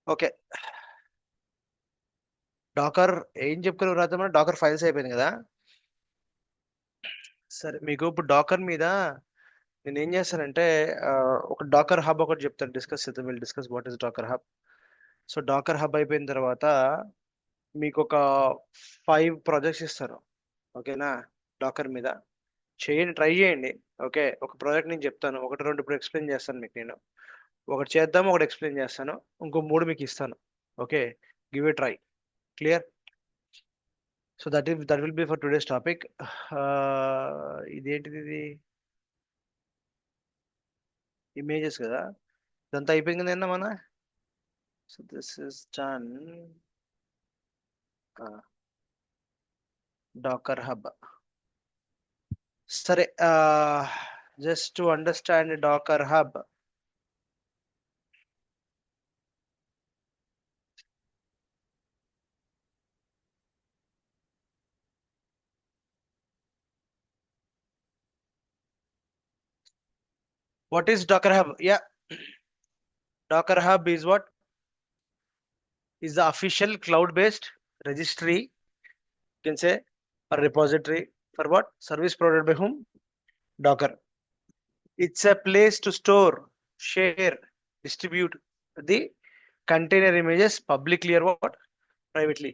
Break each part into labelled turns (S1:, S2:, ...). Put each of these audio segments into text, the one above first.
S1: Okay. Dakar ఏం చెప్పుకుని రాద్దామా? Dakar files అయిపోయింది కదా. సరే, మీకు ఇప్పుడు డాకర్ మీద నేను ఏం చేస్తానంటే ఆ, ఒక డాకర్ హబ్ ఒకటి చెప్తాను, డిస్కస్ చేద్దాం. Will discuss what is Docker Hub. So Docker Hub అయిపోయిన తర్వాత మీకు ఒక 5 ప్రాజెక్ట్స్ ఇస్తారు. ఓకేనా? డాకర్ మీద చేయండి, ట్రై చేయండి. ఓకే, ఒక ప్రాజెక్ట్ నేను చెప్తాను, ఒకటి రెండు ఇప్పుడు ఎక్స్ప్లెయిన్ చేస్తాను మీకు నేను. ఒకటి చేద్దాం, ఒకటి ఎక్స్ప్లెయిన్ చేస్తాను, ఇంకో 3 మీకు ఇస్తాను. Okay, give a try. Clear? So that will be for today's topic. ఇదేంటిది ఇది? ఇమేజెస్ కదా. ఇదంతా అయిపోయింది కదా మన. So this is done. Docker Hub. సరే, just to understand Docker Hub. What is Docker Hub? Yeah, Docker Hub is what? Is the official cloud-based registry, you can say, or repository for what? Service provided by whom? Docker. It's a place to store, share, distribute the container images publicly or what? Privately.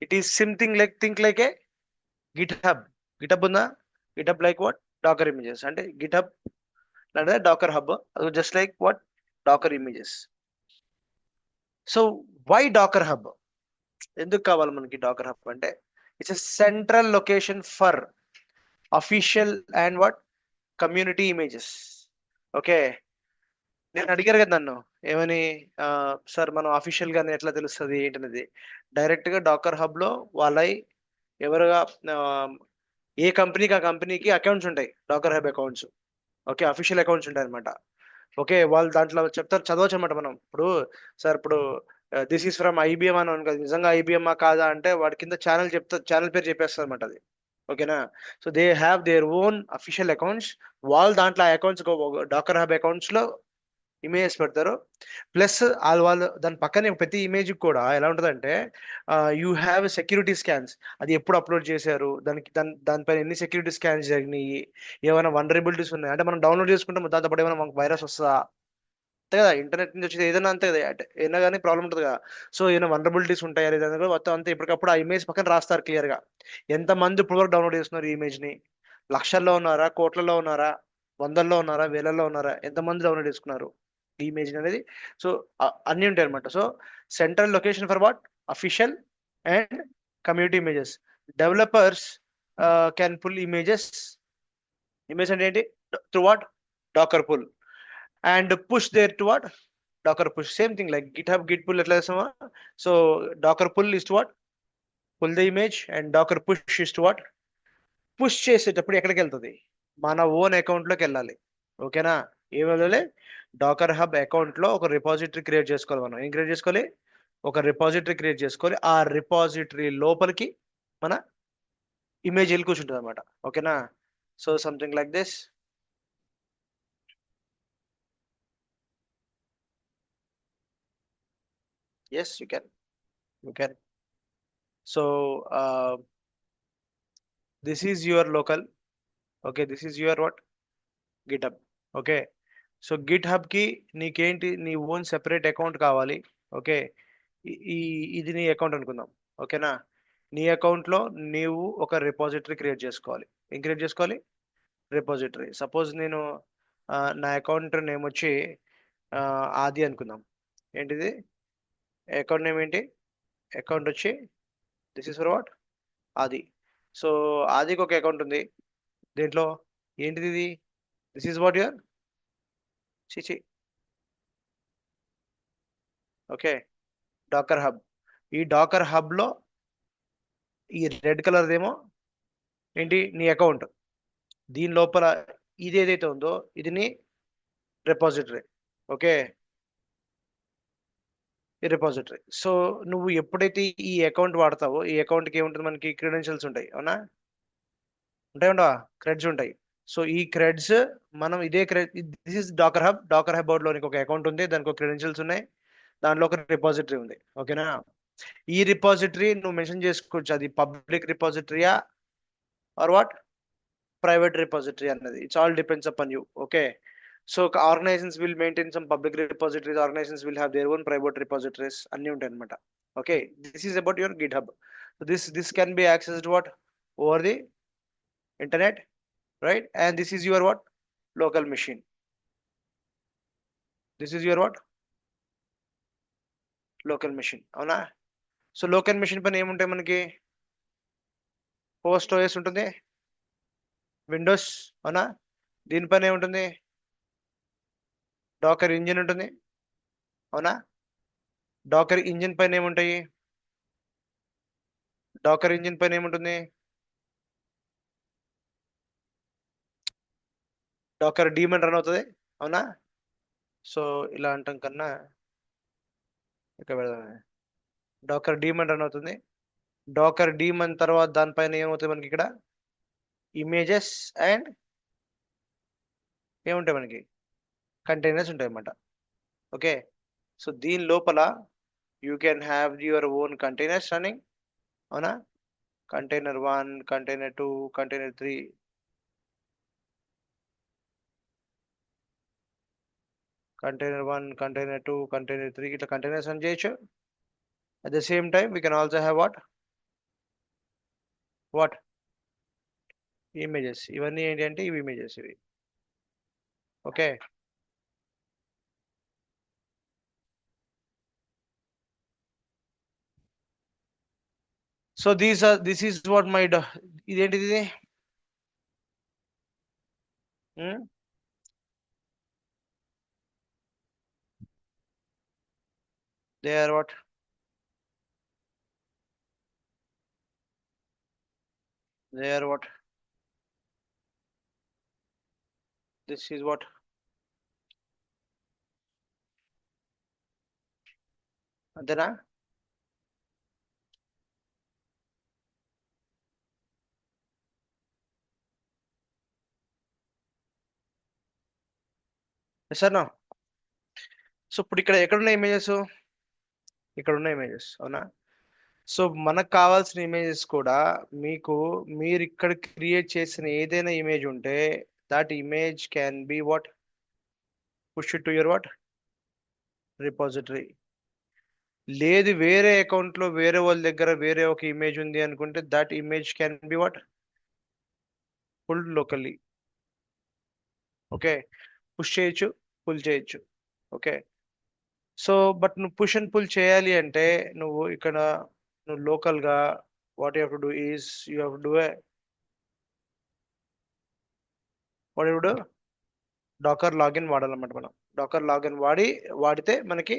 S1: It is something like, think like a GitHub. GitHub unna? GitHub like what? Docker images. And GitHub like the Docker Hub. Just like what? Docker images. So why Docker Hub? ఎందుకు కావాలి మనకి Dakar hub అంటే, it's a central location for official and what community images. Okay, నేను అడిగారు కదా నన్ను ఏమని, sir మనం అఫీషియల్ గానే ఎట్లా తెలుస్తుంది ఏంటనేది. డైరెక్ట్ గా డాకర్ హబ్ లో వాళ్ళ ఎవరుగా ఆ, ఏ కంపెనీకి ఆ కంపెనీకి అకౌంట్స్ ఉంటాయి, Docker Hub accounts. Okay, official accounts ఉంటాయి అనమాట. ఓకే, వాళ్ళు దాంట్లో చెప్తారు, చదవచ్చు అనమాట. మనం ఇప్పుడు, సార్ ఇప్పుడు దిస్ ఈస్ ఫ్రమ్ ఐబిఎం అని అనుకో, నిజంగా ఐబిఎం కాదా అంటే వాడి కింద ఛానల్ చెప్తా, ఛానల్ పేరు చెప్పేస్తారు అనమాట అది. ఓకేనా? So they have their own official accounts. వాళ్ళు దాంట్లో ఆ అకౌంట్స్, డాకర్ హబ్ అకౌంట్స్ లో ఇమేజెస్ పెడతారు. ప్లస్ వాళ్ళు దాని పక్కనే ప్రతి ఇమేజ్ కూడా ఎలా ఉంటుందంటే, యూ హ్యావ్ సెక్యూరిటీ స్కాన్స్. అది ఎప్పుడు అప్లోడ్ చేశారు, దానిపైన ఎన్ని సెక్యూరిటీ స్కాన్స్ జరిగినాయి, ఏమైనా వనరబిలిటీస్ ఉన్నాయి అంటే మనం డౌన్లోడ్ చేసుకుంటాం, దాంతో పాటు ఏమైనా మనకు వైరస్ వస్తుందా. అంతే కదా, ఇంటర్నెట్ నుంచి వచ్చేది ఏదైనా అంతే కదా, ఏదైనా కానీ ప్రాబ్లం ఉంటుంది కదా. సో ఏమైనా వనరబిలిటీస్ ఉంటాయా లేదా అనేది కూడా మొత్తం అంతా ఎప్పటికప్పుడు ఆ ఇమేజ్ పక్కన రాస్తారు క్లియర్ గా. ఎంత మంది ఇప్పుడు డౌన్లోడ్ చేస్తున్నారు ఈ ఇమేజ్ ని? లక్షల్లో ఉన్నారా, కోట్లలో ఉన్నారా, వందల్లో ఉన్నారా, వేలల్లో ఉన్నారా, ఎంతమంది డౌన్లోడ్ చేసుకున్నారు ఈ ఇమేజ్ అనేది? సో అన్ని ఉంటాయి అనమాట. So central location for what? Official and community images. Developers can pull images. Image అంటే ఏంటి? Through what? Docker pull. And push there to what? Docker push. Same thing like GitHub git pull ఎట్లా చేస్తామా. So Docker pull is to what? Pull the image. And Docker push is to what? Push చేసేటప్పుడు ఎక్కడికి వెళ్తుంది? మన own account లోకి వెళ్ళాలి. ఓకేనా? ఏం వెళ్ళాలి? డాకర్ హబ్ అకౌంట్ లో ఒక రిపాజిటరీ క్రియేట్ చేసుకోవాలి. మనం ఏం క్రియేట్ చేసుకోవాలి? ఒక రిపాజిటరీ క్రియేట్ చేసుకోవాలి. ఆ రిపాజిటరీ లోపలికి మన ఇమేజ్ వెళ్ళి కూర్చుంటుంది అనమాట. ఓకేనా? So something like this. Yes, you can. You can. So this is your local. Okay, this is your what? Git. Okay, so GitHub కి నీకేంటి, నీ ఓన్ సెపరేట్ అకౌంట్ కావాలి. ఓకే, ఇది నీ అకౌంట్ అనుకుందాం. ఓకేనా? నీ అకౌంట్ లో నీవు ఒక రిపాజిటరీ క్రియేట్ చేసుకోవాలి. ఏం క్రియేట్ చేసుకోవాలి? రిపాజిటరీ. సపోజ్ నేను నా అకౌంట్ నేమ్ వచ్చి ఆ, ఆది అనుకుందాం. ఏంటిది అకౌంట్ నేమ్ ఏంటి? అకౌంట్ వచ్చి this is for what? Aadi. సో ఆదికి ఒక అకౌంట్ ఉంది. దేంట్లో? ఏంటిది ఇది? దిస్ ఈస్ వాట్ యువర్ చిచి. Okay, Docker Hub. ఈ డాకర్ హబ్ లో ఈ రెడ్ కలర్ ఏమో ఏంటి? నీ అకౌంట్. దీని లోపల ఇది ఏదైతే ఉందో ఇది నీ రిపాజిటరీ. ఓకే, ఈ రిపాజిటరీ. సో నువ్వు ఎప్పుడైతే ఈ అకౌంట్ వాడతావో ఈ అకౌంట్ కి ఏముంటుంది? మనకి క్రెడెన్షియల్స్ ఉంటాయి, అవునా? ఉంటాయి ఉండవా? క్రెడ్స్ ఉంటాయి. సో ఈ క్రెడ్స్ మనం ఇదే cred, this is Docker Hub. Docker Hub లోనికి ఒక అకౌంట్ ఉంది, దానికి ఒక క్రెడెన్షియల్స్ ఉన్నాయి. దాంట్లో ఒక రిపాజిటరీ ఉంది. ఓకేనా? ఈ రిపాజిటరీ నువ్వు మెన్షన్ చేసుకోవచ్చు, అది పబ్లిక్ రిపాజిటరీయా ఆర్ వాట్ ప్రైవేట్ రిపాజిటరీ అన్నది. It's all depends upon you. Okay. So organisations will maintain some public repositories, organisations will have their own private repositories, అన్ని ఉంటాయి అనమాట. Okay. This is about your GitHub. This can be accessed what over the internet, right? And this is your what local machine. This is your what local machine. అవునా? So local machine పైన ఏముంటాయి మనకి? Host OS ఉంటుంది, Windows. అవునా? దీనిపైన ఏముంటుంది? Dakar engine ఉంటుంది. అవునా? డాకర్ ఇంజిన్ పైన ఏముంటాయి? డాకర్ ఇంజిన్ పైన ఏముంటుంది? డాకర్ డీమన్ రన్ అవుతుంది. అవునా? సో ఇలా అంటాం కన్నా ఇక్కడ పెడదాం. డాకర్ డీమన్ రన్ అవుతుంది. డాకర్ డీమన్ తర్వాత దానిపైన ఏమవుతుంది మనకి? ఇక్కడ ఇమేజెస్ అండ్ ఏముంటాయి మనకి? కంటైనర్స్ ఉంటాయి అన్నమాట. ఓకే. సో దీని లోపల you can have your own containers running. అవునా? Container 1, container 2, container 3. Container 1, container 2, container 3 ఇట్లా కంటైనర్స్ రన్ చేయొచ్చు. At the same time we can also have what images. ఇవన్నీ ఏంటి అంటే ఇవి ఇమేజెస్ ఇవి. Okay. So this is what my ఇదేంటిది ఇది? They are what they are what this is what అంతేనా? సార్ నా. సో ఇప్పుడు ఇక్కడ ఎక్కడున్న ఇమేజెస్? ఇక్కడ ఉన్న ఇమేజెస్. అవునా? సో మనకు కావాల్సిన ఇమేజెస్ కూడా మీకు, మీరు ఇక్కడ క్రియేట్ చేసిన ఏదైనా ఇమేజ్ ఉంటే that image can be what push to your what repository. లేదు వేరే అకౌంట్ లో వేరే వాళ్ళ దగ్గర వేరే ఒక ఇమేజ్ ఉంది అనుకుంటే that image can be what pull locally. Okay. Push చేయొచ్చు, పుల్ చేయొచ్చు. ఓకే. సో బట్ నువ్వు పుష్ అండ్ పుల్ చేయాలి అంటే నువ్వు ఇక్కడ నువ్వు లోకల్ గా what you have to do is you have to do what you do Docker login వాడాలన్నమాట. మనం డాకర్ లాగిన్ వాడితే మనకి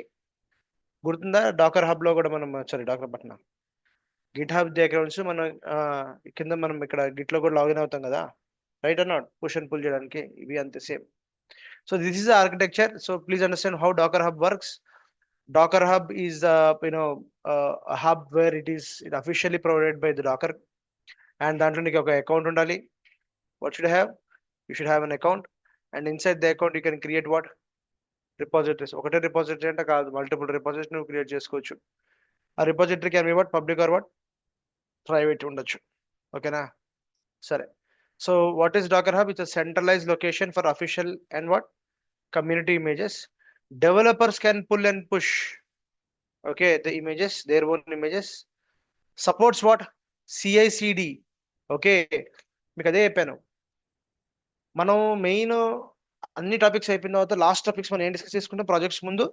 S1: గుర్తుందా? డాకర్ హబ్ లో కూడా మనం, సారీ డాకర్ బట్న గిట్ హబ్ దగ్గర నుంచి మనం కింద మనం ఇక్కడ గిట్ లో కూడా లాగిన్ అవుతాం కదా, right or not? Push and pull చేయడానికి ఇవి అంతే same. So this is the architecture. So please understand how Docker Hub works. Docker Hub is hub where it officially provided by the Docker. And దాంట్లో నీకు ఒక account ఉండాలి. What should have? You should have an account. And inside the account you can create what repositories. ఒకటే repository అంటే కాదు, multiple repository నువ్వు create చేసుకోవచ్చు. ఆ repository can be what public or what private ఉండొచ్చు. ఓకేనా? సరే. So what is Docker Hub? It's centralise location for official and what community images. Developers can pull and push, okay, the images, their own images. Supports what? CI/CD. Okay. మీకు అదే చెప్పాను. మనం main అన్ని topics అయిపోయిన తర్వాత last topics మనం ఏం discuss చేసుకుంటాం? ప్రాజెక్ట్స్ ముందు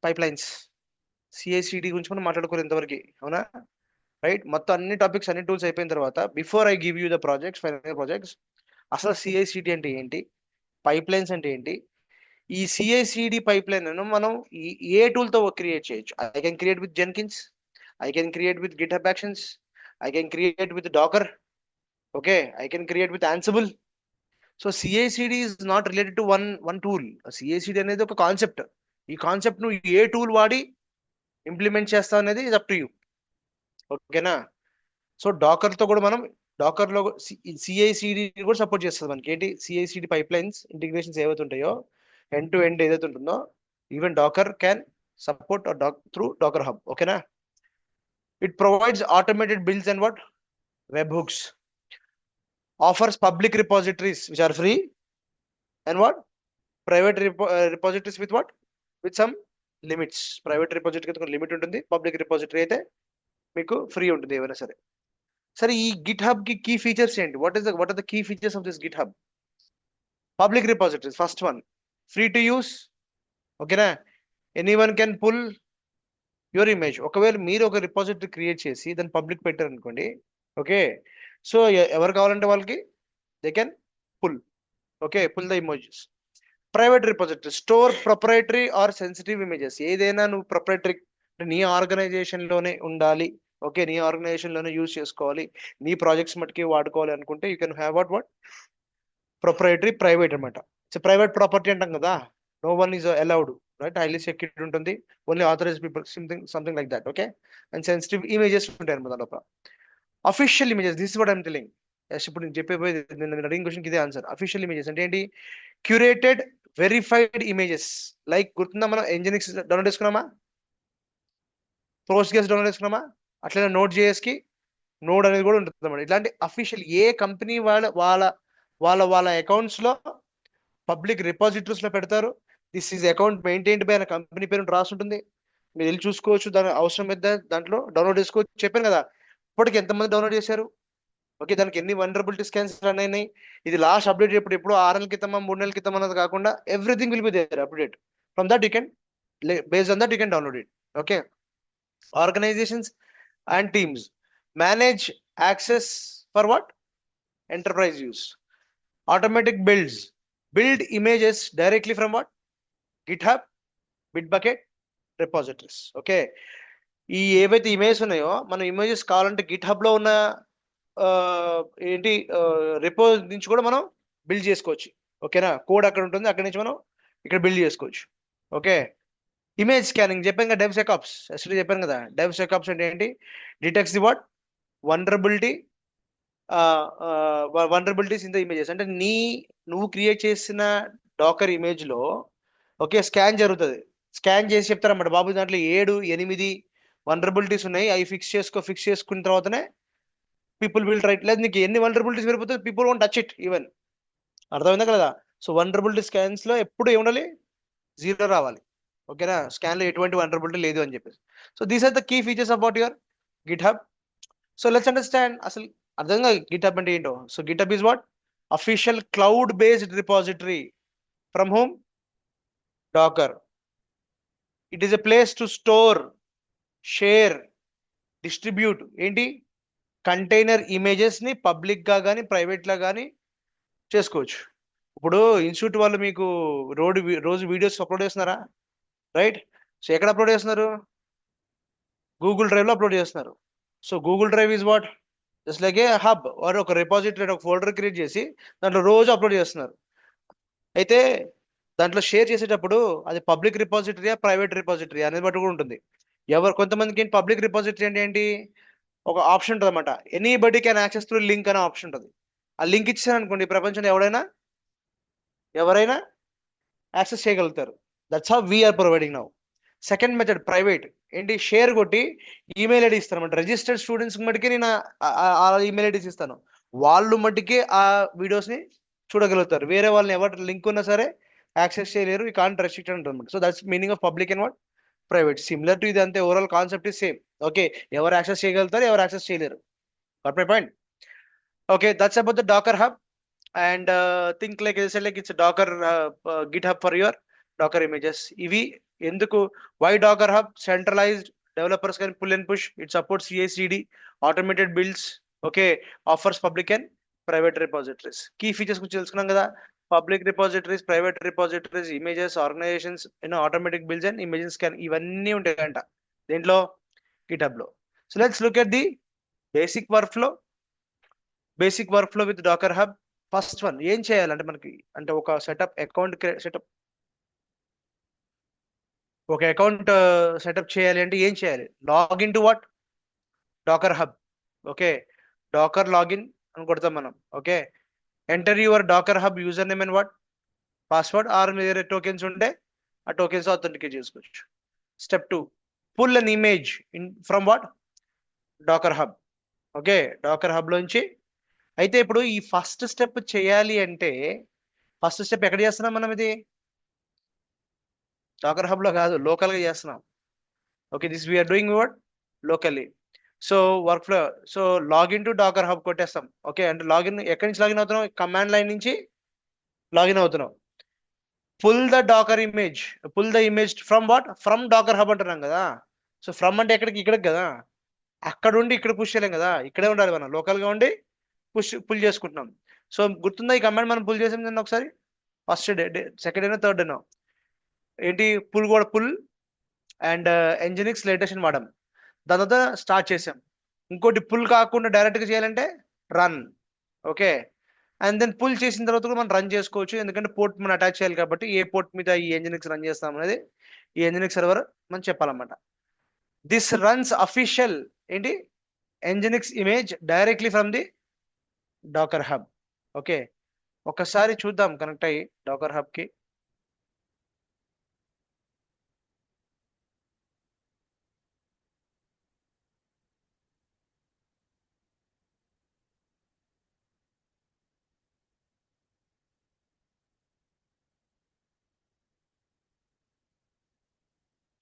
S1: పైప్ లైన్స్, సిఐసిడి గురించి మనం మాట్లాడుకోవాలి ఇంతవరకు. అవునా? రైట్. మొత్తం అన్ని టాపిక్స్ అన్ని టూల్స్ అయిపోయిన తర్వాత before I give you the projects, final projects, అసలు సిఐసిడి అంటే ఏంటి, పైప్ లైన్స్ అంటే ఏంటి, ఈ సిఐసిడి పైప్ లైన్ మనం ఏ టూల్ తో క్రియేట్ చేయొచ్చు? I can create with Jenkins, I can create with GitHub Actions, I can create with Docker. Okay. I can create with Ansible. So CI CD is not related to one tool. CI CD అనేది ఒక concept. ఈ concept నువ్వు ఏ tool వాడి implement చేస్తావు అనేది is up to you. ఓకేనా? So Dakar తో కూడా మనం డాకర్ లో సిఐసిడి కూడా సపోర్ట్ చేస్తుంది మనకి. ఏంటి? సిఐసిడి పైప్ లైన్స్ ఇంటిగ్రేషన్స్ ఏవైతే ఉంటాయో, ఎండ్ టు ఎండ్ ఏదైతే ఉంటుందో Even Docker can support or through Docker Hub. Okay, na? It provides automated builds and what? Webhooks. Offers public repositories which are free and what? Private repositories with what? With some limits. Private repository కి limit ఉంటుంది, public repository అయితే మీకు free ఉంటుంది ఏమైనా సరే. సరే, ఈ GitHub కి కీ ఫీచర్స్ ఏంటి? What are the key features of this GitHub? Public repositories first one, free to use. ఓకేనా? Anyone can pull your image. ఒకవేళ మీరు ఒక రిపోజిటరీ క్రియేట్ చేసి దాన్ని పబ్లిక్ పెట్టారు అనుకోండి, ఓకే, సో ఎవరు కావాలంటే వాళ్ళకి they can pull. Okay, pull the images. Private repository store proprietary or sensitive images. ఏదైనా నువ్వు ప్రొప్రైటరీ నీ ఆర్గనైజేషన్ లోనే ఉండాలి, ఓకే, నీ ఆర్గనైజేషన్ లోనే యూజ్ చేసుకోవాలి, నీ ప్రాజెక్ట్స్ మటుకి వాడుకోవాలి అనుకుంటే you can have what proprietary private అనమాట. సో ప్రైవేట్ ప్రాపర్టీ అంటాం కదా, no one is allowed, right? Highly secured ఉంటుంది, only authorize people, something like that. Okay, and sensitive images ఉంటాయి అనమాట లోపల. Official images, this what I'm telling. ఇప్పుడు నేను చెప్పేపోయేది, నేను అడిగిన క్వశ్చన్ ఇదే ఆన్సర్. అఫీషియల్ ఇమేజెస్ అంటే ఏంటి? Curated verified images. లైక్ గుర్తుందా, మనం ఎంజినిక్స్ డౌన్లోడ్ చేసుకున్నామా, పోస్ట్ గ్యాస్ డౌన్లోడ్ చేసుకున్నామా, అట్లనే నోట్ కి నోడ్ అనేది కూడా ఉంటుంది అన్నమాట. ఇట్లాంటి అఫీషియల్ ఏ కంపెనీ వాళ్ళ అకౌంట్స్ లో పబ్లిక్ రిపాజిటరీస్ లో పెడతారు. This is account maintained by అనే కంపెనీ పేరు రాసి ఉంటుంది, మీరు వెళ్ళి చూసుకోవచ్చు. దాని అవసరం అయితే దాంట్లో డౌన్లోడ్ చేసుకోవచ్చు. చెప్పాను కదా ఇప్పటికి ఎంతమంది డౌన్లోడ్ చేశారు, ఓకే, దానికి ఎన్ని వనరబిలిటీ స్కాన్స్ రన్ అయినాయి. ఇది లాస్ట్ అప్డేట్ ఎప్పుడు 6 నెలల క్రితమా 3 నెలల క్రితం అన్నది కాకుండా everything will be there update. From that you can, based on that you can download it. Okay, organisations and teams manage access for what? Enterprise use. Automatic builds, build images directly from what? GitHub, Bitbucket, repositories. Okay, ఈ ఏవైతే images ఉన్నాయో మనం images కావాలంటే Git లో ఉన్న ఏంటి రిపో నుంచి కూడా మనం బిల్డ్ చేసుకోవచ్చు. ఓకేనా? కోడ్ అక్కడ ఉంటుంది, అక్కడి నుంచి మనం ఇక్కడ బిల్డ్ చేసుకోవచ్చు. ఓకే, ఇమేజ్ స్కానింగ్ చెప్పాను కదా, డెవ్ సెకాప్స్ ఎస్టర్డే చెప్పాను కదా. డెవ్ సెకాప్స్ అంటే ఏంటి? Detects the what? Vulnerabilities in the images. అంటే నువ్వు క్రియేట్ చేసిన డాకర్ ఇమేజ్ లో, ఓకే, స్కాన్ జరుగుతుంది. స్కాన్ చేసి చెప్తారన్నమాట, బాబు దాంట్లో 7, 8 వనరబిలిటీస్ ఉన్నాయి, అవి ఫిక్స్ చేసుకున్న తర్వాతనే పీపుల్ విల్ ట్రై. లేదు నీకు ఎన్ని వనరబిలిటీస్ పెరిగిపోతుంది, people won't touch it even. అర్థమైందా కదా? సో వనరబిలిటీ స్కాన్స్ లో ఎప్పుడు ఏముండాలి? 0 రావాలి. ఓకేనా? స్కాన్ లో ఎటువంటి వనరబిలిటీ లేదు అని చెప్పేసి. So these are the key features about your GitHub. So let's understand అసలు అర్థంగా గిట్ హబ్ అంటే ఏంటో. So GitHub is what? Official cloud based repository from home Docker. It is a place to store, share, distribute ఏంటి container images ని public గా కానీ private గా కానీ చేసుకోవచ్చు. ఇప్పుడు ఇన్స్టిట్యూట్ వాళ్ళు మీకు రోజు వీడియోస్ అప్లోడ్ చేస్తున్నారా? రైట్. సో ఎక్కడ అప్లోడ్ చేస్తున్నారు? గూగుల్ డ్రైవ్ లో అప్లోడ్ చేస్తున్నారు. So Google drive is what? Just like A hub వారు ఒక రిపాజిటరీ, ఒక ఫోల్డర్ క్రియేట్ చేసి దాంట్లో రోజు అప్లోడ్ చేస్తున్నారు. అయితే దాంట్లో షేర్ చేసేటప్పుడు అది పబ్లిక్ రిపాజిటరీయా ప్రైవేట్ రిపాజిటరీ అనేది బట్టి కూడా ఉంటుంది. కొంతమందికి ఏంటి పబ్లిక్ రిపాజిటరీ అంటే ఏంటి? ఒక ఆప్షన్ ఉంటుంది అనమాట, anybody can access through link అనే ఆప్షన్ ఉంటుంది. ఆ లింక్ ఇచ్చారు అనుకోండి, ప్రపంచంలో ఎవరైనా యాక్సెస్ చేయగలుగుతారు. That's how we are providing now. Second method private ఏంటి? షేర్ కొట్టి ఈమెయిల్ ఐడి ఇస్తాను అనమాట. రిజిస్టర్డ్ స్టూడెంట్స్ మటుకే నేను ఆ ఈమెయిల్ ఐడీస్ ఇస్తాను, వాళ్ళు మటుకే ఆ వీడియోస్ ని చూడగలుగుతారు. వేరే వాళ్ళని ఎవరు లింక్ ఉన్నా సరే యాక్సెస్ చేయలేరు. ఈ కాంట్ రెస్ట్రిక్టెడ్ ఉంటుంది. So that's meaning of public and what private. Similar to ఇది అంతే, overall concept is same. Okay, ఎవరు యాక్సెస్ చేయగలుగుతారు, ఎవరు యాక్సెస్ చేయలేరు. Got my point? Okay, that's about the Docker Hub. And think like it's Docker GitHub for your Docker images. ఇవి ఎందుకు? Why Docker Hub? Centralised, developers can pull and push, it supports CI/CD, automated builds, okay, offers public and private repositories. Key features గురించి తెలుసుకున్నాం కదా. Public repositories, private repositories, images, organisations, automatic builds and images scan, ఇవన్నీ ఉంటాయంట దేంట్లో? GitHub లో. So let's look at the basic workflow with Docker Hub. First one ఏం చేయాలంటే మనకి అంటే ఒక అకౌంట్ సెటప్ చేయాలి అంటే ఏం చేయాలి? Login to what? Docker Hub. Okay, Docker login అని కొడతాం మనం. Okay, enter your Docker Hub user name and what password, or మీ దగ్గర టోకెన్స్ ఉంటే ఆ టోకెన్స్ అథెంటికేట్ చేసుకోవచ్చు. Step 2, pull an image from what, Docker Hub. Okay, Docker Hub లోంచి. అయితే ఇప్పుడు ఈ ఫస్ట్ స్టెప్ చేయాలి అంటే, ఫస్ట్ స్టెప్ ఎక్కడ చేస్తున్నాం మనం? ఇది డాకర్ హబ్ లో కాదు, లోకల్ గా చేస్తున్నాం. Okay, this we're doing what, locally. So workflow, so login to Docker Hub కొట్టేస్తాం. ఓకే, అంటే లాగిన్ ఎక్కడి నుంచి లాగిన్ అవుతున్నాం? కమాండ్ లైన్ నుంచి లాగిన్ అవుతున్నాం. Pull the Docker image, pull the image from what, from Docker Hub అంటున్నాం కదా. So from అంటే ఎక్కడికి? ఇక్కడికి కదా. అక్కడ ఉండి ఇక్కడ పుష్ చేయలేం కదా, ఇక్కడే ఉండాలి మనం, లోకల్ గా ఉండి పుల్ చేసుకుంటున్నాం. సో గుర్తుందా ఈ కమాండ్ మనం పుల్ చేసాం నిన్న ఒకసారి, ఫస్ట్ డే, సెకండ్ డేనో థర్డ్ డేనో. ఏంటి పుల్? కూడా పుల్ అండ్ ఎంజినిక్స్ లేటెస్ట్ వాడాం. దాని తర్వాత స్టార్ట్ చేసాం. ఇంకోటి పుల్ కాకుండా డైరెక్ట్గా చేయాలంటే run. Okay, and then pull చేసిన తర్వాత కూడా మనం రన్ చేసుకోవచ్చు, ఎందుకంటే పోర్ట్ మనం అటాచ్ చేయాలి కాబట్టి ఏ పోర్ట్ మీద ఈ ఎంజినిక్స్ రన్ చేస్తాం అనేది ఈ ఎంజినిక్స్ సర్వర్ మనం చెప్పాలన్నమాట. దిస్ రన్స్ అఫీషియల్ ఏంటి nginx image directly from the Docker Hub. Okay, ఒకసారి చూద్దాం కనెక్ట్ అయ్యి డాకర్ హబ్ కి.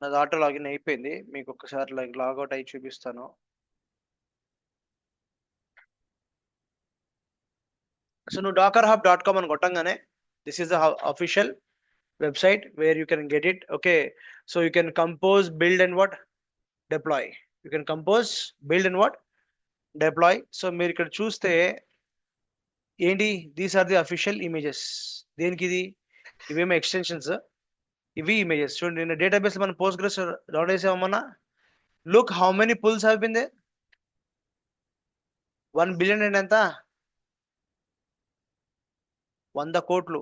S1: నాది ఆటో లాగిన్ అయిపోయింది, మీకు ఒకసారి లాగౌట్ అయ్యి చూపిస్తాను. సో నువ్వు dockerhub.com అని కొట్టంగానే this is the official website where you can get it. Okay, so you can compose, build and what, deploy. You can compose, build and what, deploy. సో మీరు ఇక్కడ చూస్తే ఏంటి, these are the official images. దేనికి ఇది? ఇవేమో extensions, ఇవి images. చూడండి, నేను డేటాబేస్ మనం పోస్ట్ గ్రెస్ డౌన్లోడ్ చేసామన్నా. Look how many pulls have been they. 1 billion and ఎంత? 100 కోట్లు.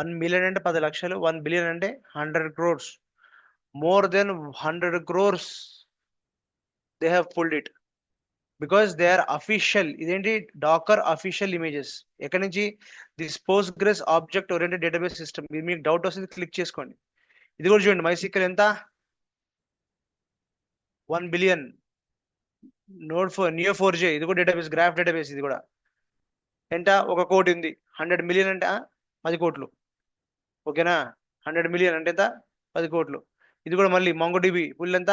S1: 1 మిలియన్ అంటే 10 లక్షలు, 1 బిలియన్ అంటే 100 crores. More than 100 crores they have pulled it, because they are official. ఇదేంటి? Docker official images. ఎక్కడి నుంచి? This Postgres object oriented database system. ఇది మీకు డౌట్ వస్తుంది, క్లిక్ చేసుకోండి. ఇది కూడా చూడండి, MySQL ఎంత? 1 బిలియన్. Neo4j, ఇది కూడా డేటాబేస్, గ్రాఫ్ డేటాబేస్. ఇది కూడా ఎంత? 1 కోటి ఉంది. 100 మిలియన్ అంటే 10 కోట్లు. ఓకేనా, 100 మిలియన్ అంటే ఎంత? 10 కోట్లు. ఇది కూడా మళ్ళీ MongoDB ఫుల్ ఎంత?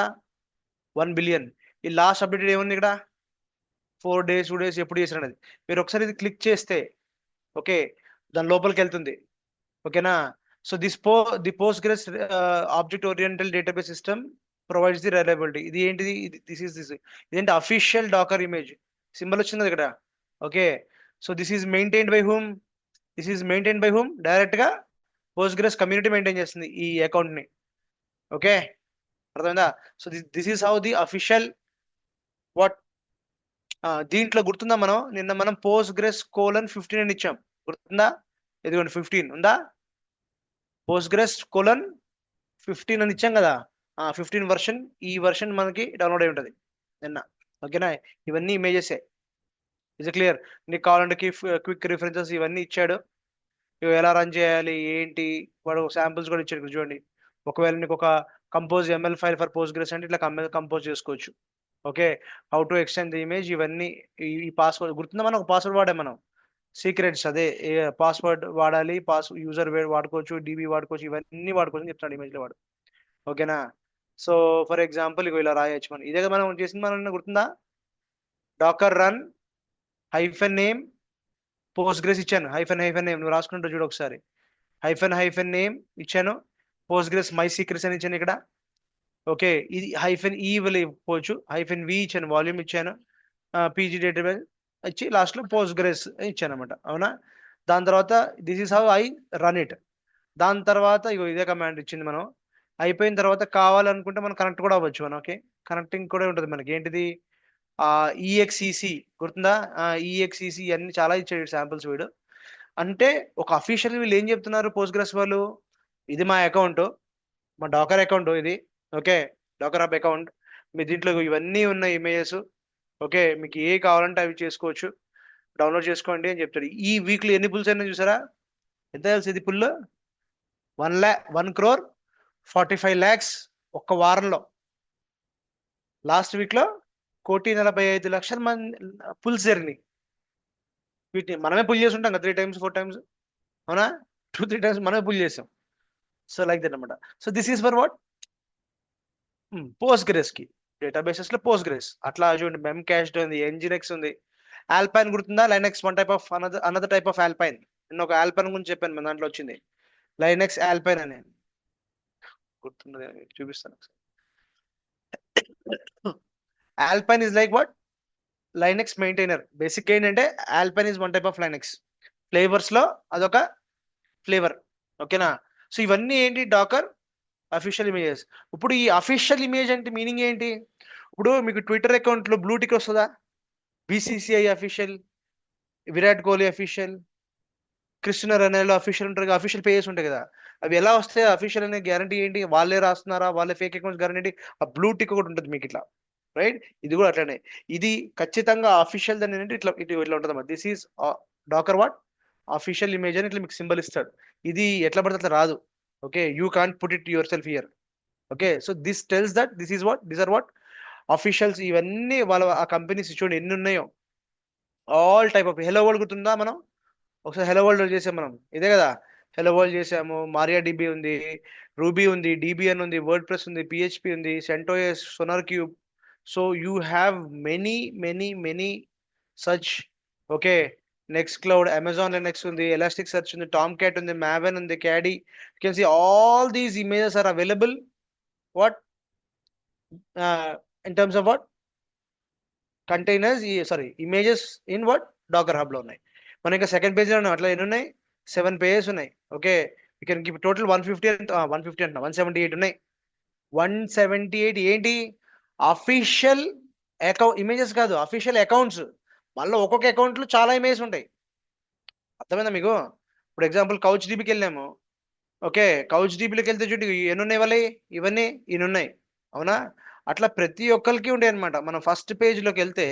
S1: 1 బిలియన్. ఈ లాస్ట్ అప్డేట్ ఏముంది ఇక్కడ? 4 days 2 days ఎప్పుడు చేసిన అనేది. మీరు ఒకసారి ఇది క్లిక్ చేస్తే ఓకే, దాని లోపలికి వెళ్తుంది. ఓకేనా, so the Postgres object oriented database system provides the reliability. ఇది ఏంటిది? ఇదేంటి? అఫీషియల్ డాకర్ ఇమేజ్ సింబల్ వచ్చింది ఇక్కడ. Okay, so this is maintained by whom? This is maintain by whom? Direct గా పోస్ట్ గ్రెస్ కమ్యూనిటీ మెయింటైన్ చేస్తుంది ఈ account ని. Okay, అర్థమైందా? So this is how the official what. దీంట్లో గుర్తుందా, నిన్న మనం పోస్ట్ గ్రెస్ :15 అని ఇచ్చాం, గుర్తుందా? ఇదిగోండి 15 ఉందా? పోస్ట్ గ్రెస్ :15 అని ఇచ్చాం కదా. 15 వర్షన్, ఈ వర్షన్ మనకి డౌన్లోడ్ అయి ఉంటుంది నిన్న. ఓకేనా, ఇవన్నీ ఇమేజెస్. Is clear? నీకు కావాలంటే క్విక్ రిఫరెన్సెస్ ఇవన్నీ ఇచ్చాడు. ఇవి ఎలా రన్ చేయాలి ఏంటి, వాడు శాంపుల్స్ కూడా ఇచ్చాడు. చూడండి, ఒకవేళ నీకు ఒక compose ML file for Postgres అంటే ఇట్లా కంపోజ్ చేసుకోవచ్చు. Okay, how to extend the image, ఇవన్నీ. ఈ పాస్వర్డ్ గుర్తుందా? మనం ఒక పాస్వర్డ్ వాడాం మనం, సీక్రెట్స్. అదే పాస్వర్డ్ వాడాలి, యూజర్ వాడుకోవచ్చు, DB వాడుకోవచ్చు, ఇవన్నీ వాడుకోవచ్చు అని చెప్తాడు ఇమేజ్ లో వాడు. ఓకేనా, సో ఫర్ ఎగ్జాంపుల్ ఇగో ఇలా రాయొచ్చు మనం. ఇదే మనం చేసింది, మనం గుర్తుందా? డాకర్ రన్ -నేమ్ పోస్ట్ గ్రెస్ ఇచ్చాను, -నేమ్. నువ్వు రాసుకుంటూ చూడు ఒకసారి. -నేమ్ ఇచ్చాను, పోస్ట్ గ్రెస్ మై సీక్రెట్స్ అని ఇచ్చాను ఇక్కడ. ఓకే, ఇది -e ఇవ్వచ్చు, -v ఇచ్చాను, వాల్యూమ్ ఇచ్చాను, PG డేటాబేస్ ఇచ్చి లాస్ట్ లో పోస్ట్ గ్రెస్ ఇచ్చాను అనమాట. అవునా, దాని తర్వాత this is how I run it. దాని తర్వాత ఇగో ఇదే కమాండ్ ఇచ్చింది మనం. అయిపోయిన తర్వాత కావాలనుకుంటే మనం కనెక్ట్ కూడా అవ్వచ్చు మనం. ఓకే, కనెక్టింగ్ కూడా ఉంటుంది మనకి. ఏంటిది? EXEC గుర్తుందా? EXEC అన్ని చాలా ఇచ్చాడు శాంపుల్స్ వీడు. అంటే ఒక అఫీషియల్ వీళ్ళు ఏం చెప్తున్నారు పోస్ట్ గ్రెస్ వాళ్ళు, ఇది మా అకౌంట్, మా డాకర్ అకౌంట్ ఇది. Okay, Docker Hub account. మీ దీంట్లో ఇవన్నీ ఉన్నాయి ఇమేజెస్. ఓకే, మీకు ఏ కావాలంటే అవి చేసుకోవచ్చు, డౌన్లోడ్ చేసుకోండి అని చెప్తాడు. ఈ వీక్లో ఎన్ని పుల్స్ అయినా చూసారా? ఎంత తెలుసు ఇది పుల్? 1,45,00,000 ఒక్క వారంలో. లాస్ట్ వీక్ లో 1,45,00,000 మంది పుల్స్ జరిగినాయి. వీటిని మనమే పుల్ చేసి ఉంటాం కదా 3 times 4 times, అవునా? 2 3 times మనమే పుల్ చేసాం. సో లైక్ దట్ అనమాట. So this is for what, Postgres కి. డేటాబేసెస్ లో పోస్ట్ గ్రెస్ అట్లా చూడండి, మెమ్ క్యాష్ ఉంది, ఎన్జినెక్స్ ఉంది. ఆల్పైన్ గుర్తుందా? Linux one type of another type of alpine. నేను ఒక ఆల్పైన్ గురించి చెప్పాను, మన దాంట్లో వచ్చింది లైనెక్స్ ఆల్పైన్ అని. గుర్తున్నది, చూపిస్తాను. Alpine is like what, Linux maintainer. Basic ఏంటంటే Alpine is one type of Linux. Flavours లో అదొక ఫ్లేవర్. ఓకేనా? సో ఇవన్నీ ఏంటి, డాకర్ అఫీషియల్ ఇమేజెస్. ఇప్పుడు ఈ అఫీషియల్ ఇమేజ్ అంటే మీనింగ్ ఏంటి? ఇప్పుడు మీకు ట్విట్టర్ అకౌంట్ లో బ్లూ టిక్ వస్తుందా? BCCI official, Virat Kohli official, Cristiano Ronaldo official ఉంటారు, అఫీషియల్ పేజెస్ ఉంటాయి కదా. అవి ఎలా వస్తాయి అఫీషియల్ అనే గ్యారంటీ ఏంటి? వాళ్ళే రాస్తున్నారా, వాళ్ళే ఫేక్ అకౌంట్స్ గ్యారంటీ? ఆ బ్లూ టిక్ ఒకటి ఉంటుంది మీకు ఇట్లా, రైట్? ఇది కూడా అట్లనే. ఇది ఖచ్చితంగా అఫీషియల్ దాని ఏంటి, ఇట్లా ఇట్లా ఉంటుంది అన్నమాట. This is Docker what, official image అని ఇట్లా మీకు సింబల్ ఇస్తాడు. ఇది ఎట్లా పడితే అట్లా రాదు. Okay, you can't put it yourself here. Okay, so this tells that this is what, these are what officials. ఇవన్నీ వాళ్ళ ఆ కంపెనీస్ చూడండి ఎన్ని ఉన్నాయో. All type of hello world గుర్తుందా? మనం ఒకసారి హెలో వరల్డ్ చేసాం మనం, ఇదే కదా. హెలో వరల్డ్ చేసాము, మారియా డిబి ఉంది, రూబీ ఉంది, డిబిఎన్ ఉంది, వర్డ్ ప్రెస్ ఉంది, పిహెచ్పి ఉంది, CentOS, SonarQube. So you have many many many such. Okay, next cloud, Amazon next ఉంది, ఎలాస్టిక్ సర్చ్ ఉంది, టామ్ క్యాట్ ఉంది, మ్యావెన్ ఉంది, Caddy. You can see all these images are available what in terms of what, containers, sorry images in what, Docker Hub లో ఉన్నాయి. మన ఇంకా second page లో ఉన్నాయి, అట్లా ఎన్ని ఉన్నాయి? 7 pages ఉన్నాయి. Okay, you can give total 150 150 అంట 178 ఉన్నాయి. 178 ఏంటి? అఫీషియల్ అకౌంట్ ఇమేజెస్ కాదు, అఫీషియల్ అకౌంట్స్. మళ్ళీ ఒక్కొక్క అకౌంట్ లో చాలా ఇమేజెస్ ఉంటాయి. అర్థమైందా మీకు? ఇప్పుడు ఎగ్జాంపుల్ కౌచ్ డీబీకి వెళ్ళాము. ఓకే, కౌచ్ డీబీలోకి వెళ్తే చూడు ఎన్ని ఉన్నాయి వాళ్ళవి, ఇవన్నీ ఇన్ని ఉన్నాయి, అవునా? అట్లా ప్రతి ఒక్కరికి ఉంటాయి అనమాట. మనం ఫస్ట్ పేజ్ లోకి వెళ్తే,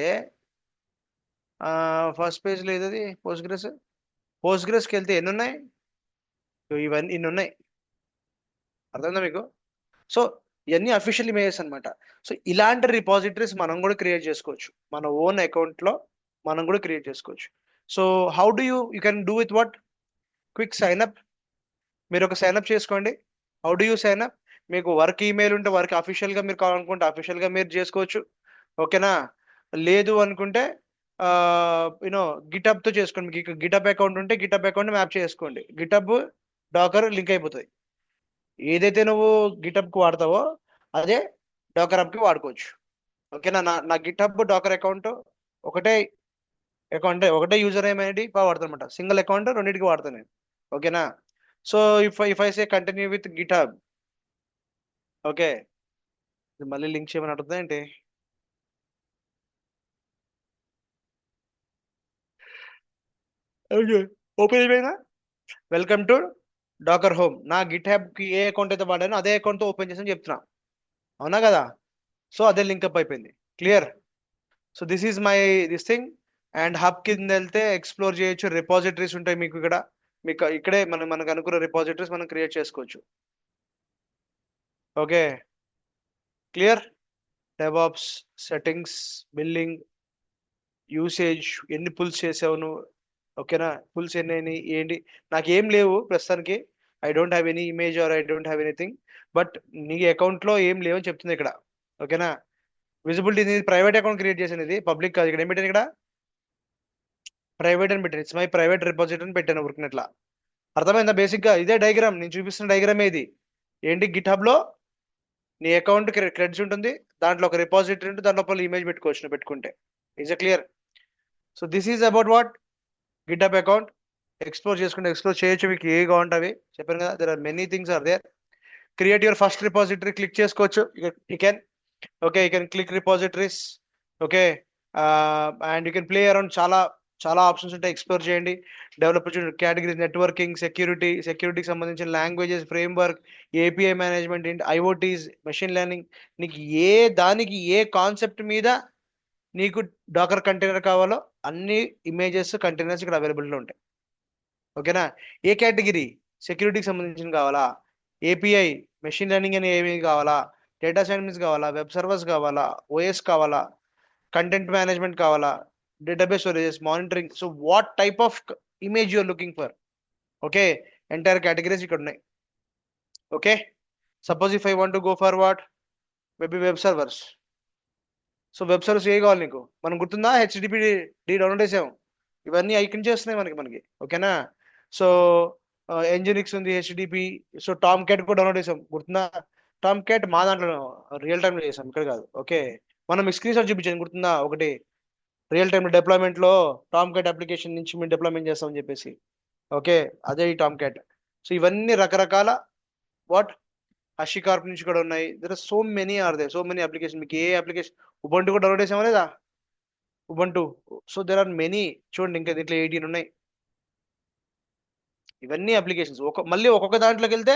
S1: ఫస్ట్ పేజ్ లో ఏదది, పోస్ట్ గ్రెస్కి వెళ్తే ఎన్ని ఉన్నాయి? ఇవన్నీ ఇన్ని ఉన్నాయి. అర్థమైందా మీకు? సో ఇవన్నీ అఫీషియల్ ఇమేజెస్ అనమాట. సో ఇలాంటి రిపాజిటరీస్ మనం కూడా క్రియేట్ చేసుకోవచ్చు, మన ఓన్ అకౌంట్ లో మనం కూడా క్రియేట్ చేసుకోవచ్చు. So how do you can do with what, quick sign up. మీరు ఒక సైన్ అప్ చేసుకోండి. How do you sign up? మీకు వర్క్ ఈమెయిల్ ఉంటే వర్క్ అఫీషియల్ గా మీరు కావాలనుకుంటే అఫీషియల్ గా మీరు చేసుకోవచ్చు. ఓకేనా? లేదు అనుకుంటే యూనో గిటప్ తో చేసుకోండి. మీకు గిటప్ అకౌంట్ ఉంటే గిటప్ అకౌంట్ మ్యాప్ చేసుకోండి. గిటప్ డాకర్ లింక్ అయిపోతుంది. ఏదైతే నువ్వు గిటప్ కి వాడతావో అదే డాకర్ హబ్ కి వాడుకోవచ్చు. ఓకేనా? నా గిటప్ డాకర్ అకౌంట్ ఒకటే అకౌంట్, ఒకటే యూజర్ నేమ్ అనేది వాడతాను అనమాట. సింగిల్ అకౌంట్ రెండింటికి వాడతాను నేను. ఓకేనా? So if I say continue with GitHub, okay, మళ్ళీ లింక్ చేయమని అడుగుతుందా ఏంటి? ఓకే, ఓపెన్ అయిపోయిందా? Welcome to Docker home. నా గిట్ హ్యాబ్ కి ఏ అకౌంట్ అయితే వాడానో అదే అకౌంట్ తో ఓపెన్ చేసి చెప్తున్నా, అవునా కదా? సో అదే లింక్ అప్ అయిపోయింది. Clear? So this is my this thing. And hub కింద వెళ్తే ఎక్స్ప్లోర్ చేయొచ్చు, రిపాజిటరీస్ ఉంటాయి మీకు ఇక్కడ. మీకు ఇక్కడే మనకు అనుకున్న రిపాజిటరీస్ మనం క్రియేట్ చేసుకోవచ్చు. Okay, clear? DevOps, settings, billing, usage, ఎన్ని పుల్స్ చేసావు నువ్వు, ఓకేనా? పుల్స్ ఎన్ని అయినాయి ఏంటి? నాకు ఏం లేవు ప్రస్తుతానికి. I don't have any image are I don't have anything. But నీ అకౌంట్ లో ఏం లేవని చెప్తుంది ఇక్కడ. ఓకేనా? విజిబిలిటీ, ఇది ప్రైవేట్ అకౌంట్ క్రియేట్ చేసాను, ఇది పబ్లిక్ కాదు. ఇక్కడ ఏం పెట్టాను? ఇక్కడ ప్రైవేట్ అని పెట్టాను. ఇట్స్ మై ప్రైవేట్ రిపోజిటరీ అని పెట్టాను ఊరికి ఇట్లా. అర్థమైందా? బేసిక్ గా ఇదే డయాగ్రామ్, నేను చూపిస్తున్న డయాగ్రామ్ ఇది. ఏంటి, గిట్ హబ్ లో నీ అకౌంట్ క్రెడిట్స్ ఉంటుంది, దాంట్లో ఒక రిపాజిటరీ ఉంటుంది, దాంట్లో లోపల ఇమేజ్ పెట్టుకోవచ్చు నువ్వు పెట్టుకుంటే. Is a clear? So this is about what, GitHub account. Explore చేసుకుంటే ఎక్స్ప్లోర్ చేయొచ్చు, మీకు ఏ కావాలంటే చెప్పాను కదా. There are many things are there. Create your first repository click చేసుకోవచ్చు. You can, okay, you can click repositories. Okay, and you can play around. చాలా చాలా ఆప్షన్స్ ఉంటాయి, ఎక్స్ప్లోర్ చేయండి. డెవలప్ కేటగిరీస్, నెట్వర్కింగ్, సెక్యూరిటీకి సంబంధించిన languages, framework, API management, IoTs, machine learning. నీకు ఏ దానికి ఏ కాన్సెప్ట్ మీద నీకు డాకర్ కంటైనర్ కావాలో అన్ని ఇమేజెస్ కంటైనర్స్ ఇక్కడ అవైలబుల్ లో ఉంటాయి. ఓకేనా? ఏ కేటగిరీ, సెక్యూరిటీకి సంబంధించిన కావాలా, ఏపీఐ, మెషిన్ లెర్నింగ్ అని ఏమి కావాలా, డేటా సైన్స్ కావాలా, వెబ్ సర్వర్స్ కావాలా, ఓఎస్ కావాలా, కంటెంట్ మేనేజ్మెంట్ కావాలా, database storages, monitoring. So what type of image you're looking for? Okay, entire categories ఇక్కడ ఉన్నాయి. Okay, suppose if I want to go for what, maybe web servers. So web servers ఏ కావాలి నీకు? మనం గుర్తుందా, HDP download చేసాము, ఇవన్నీ icon చేస్తున్నాయి మనకి. ఓకేనా? సో ఎంజినిక్స్ ఉంది, హెచ్డిపి. సో టామ్ క్యాట్ కూడా డౌన్లోడ్ చేసాం, గుర్తుందా? టామ్ క్యాట్ మా దాంట్లో రియల్ టైంలో చేసాం, ఇక్కడ కాదు. ఓకే, మనం స్క్రీన్ షాట్ చూపించాను, గుర్తుందా? ఒకటి రియల్ టైమ్ డిప్లాయ్మెంట్ లో టామ్ క్యాట్ అప్లికేషన్ నుంచి మేము డిప్లాయ్మెంట్ చేస్తామని చెప్పేసి. ఓకే, అదే ఈ టామ్ క్యాట్. సో ఇవన్నీ రకరకాల వాట్ హషికార్ప్ నుంచి కూడా ఉన్నాయి. There are so many, so many application. మీకు ఏ అప్లికేషన్, ఉబంటు కూడా డౌన్లోడ్ చేసామా లేదా? Ubuntu. So there are many. చూడండి, ఇంకా దీంట్లో 18 ఉన్నాయి. ఇవన్నీ అప్లికేషన్స్. మళ్ళీ ఒక్కొక్క దాంట్లోకి వెళ్తే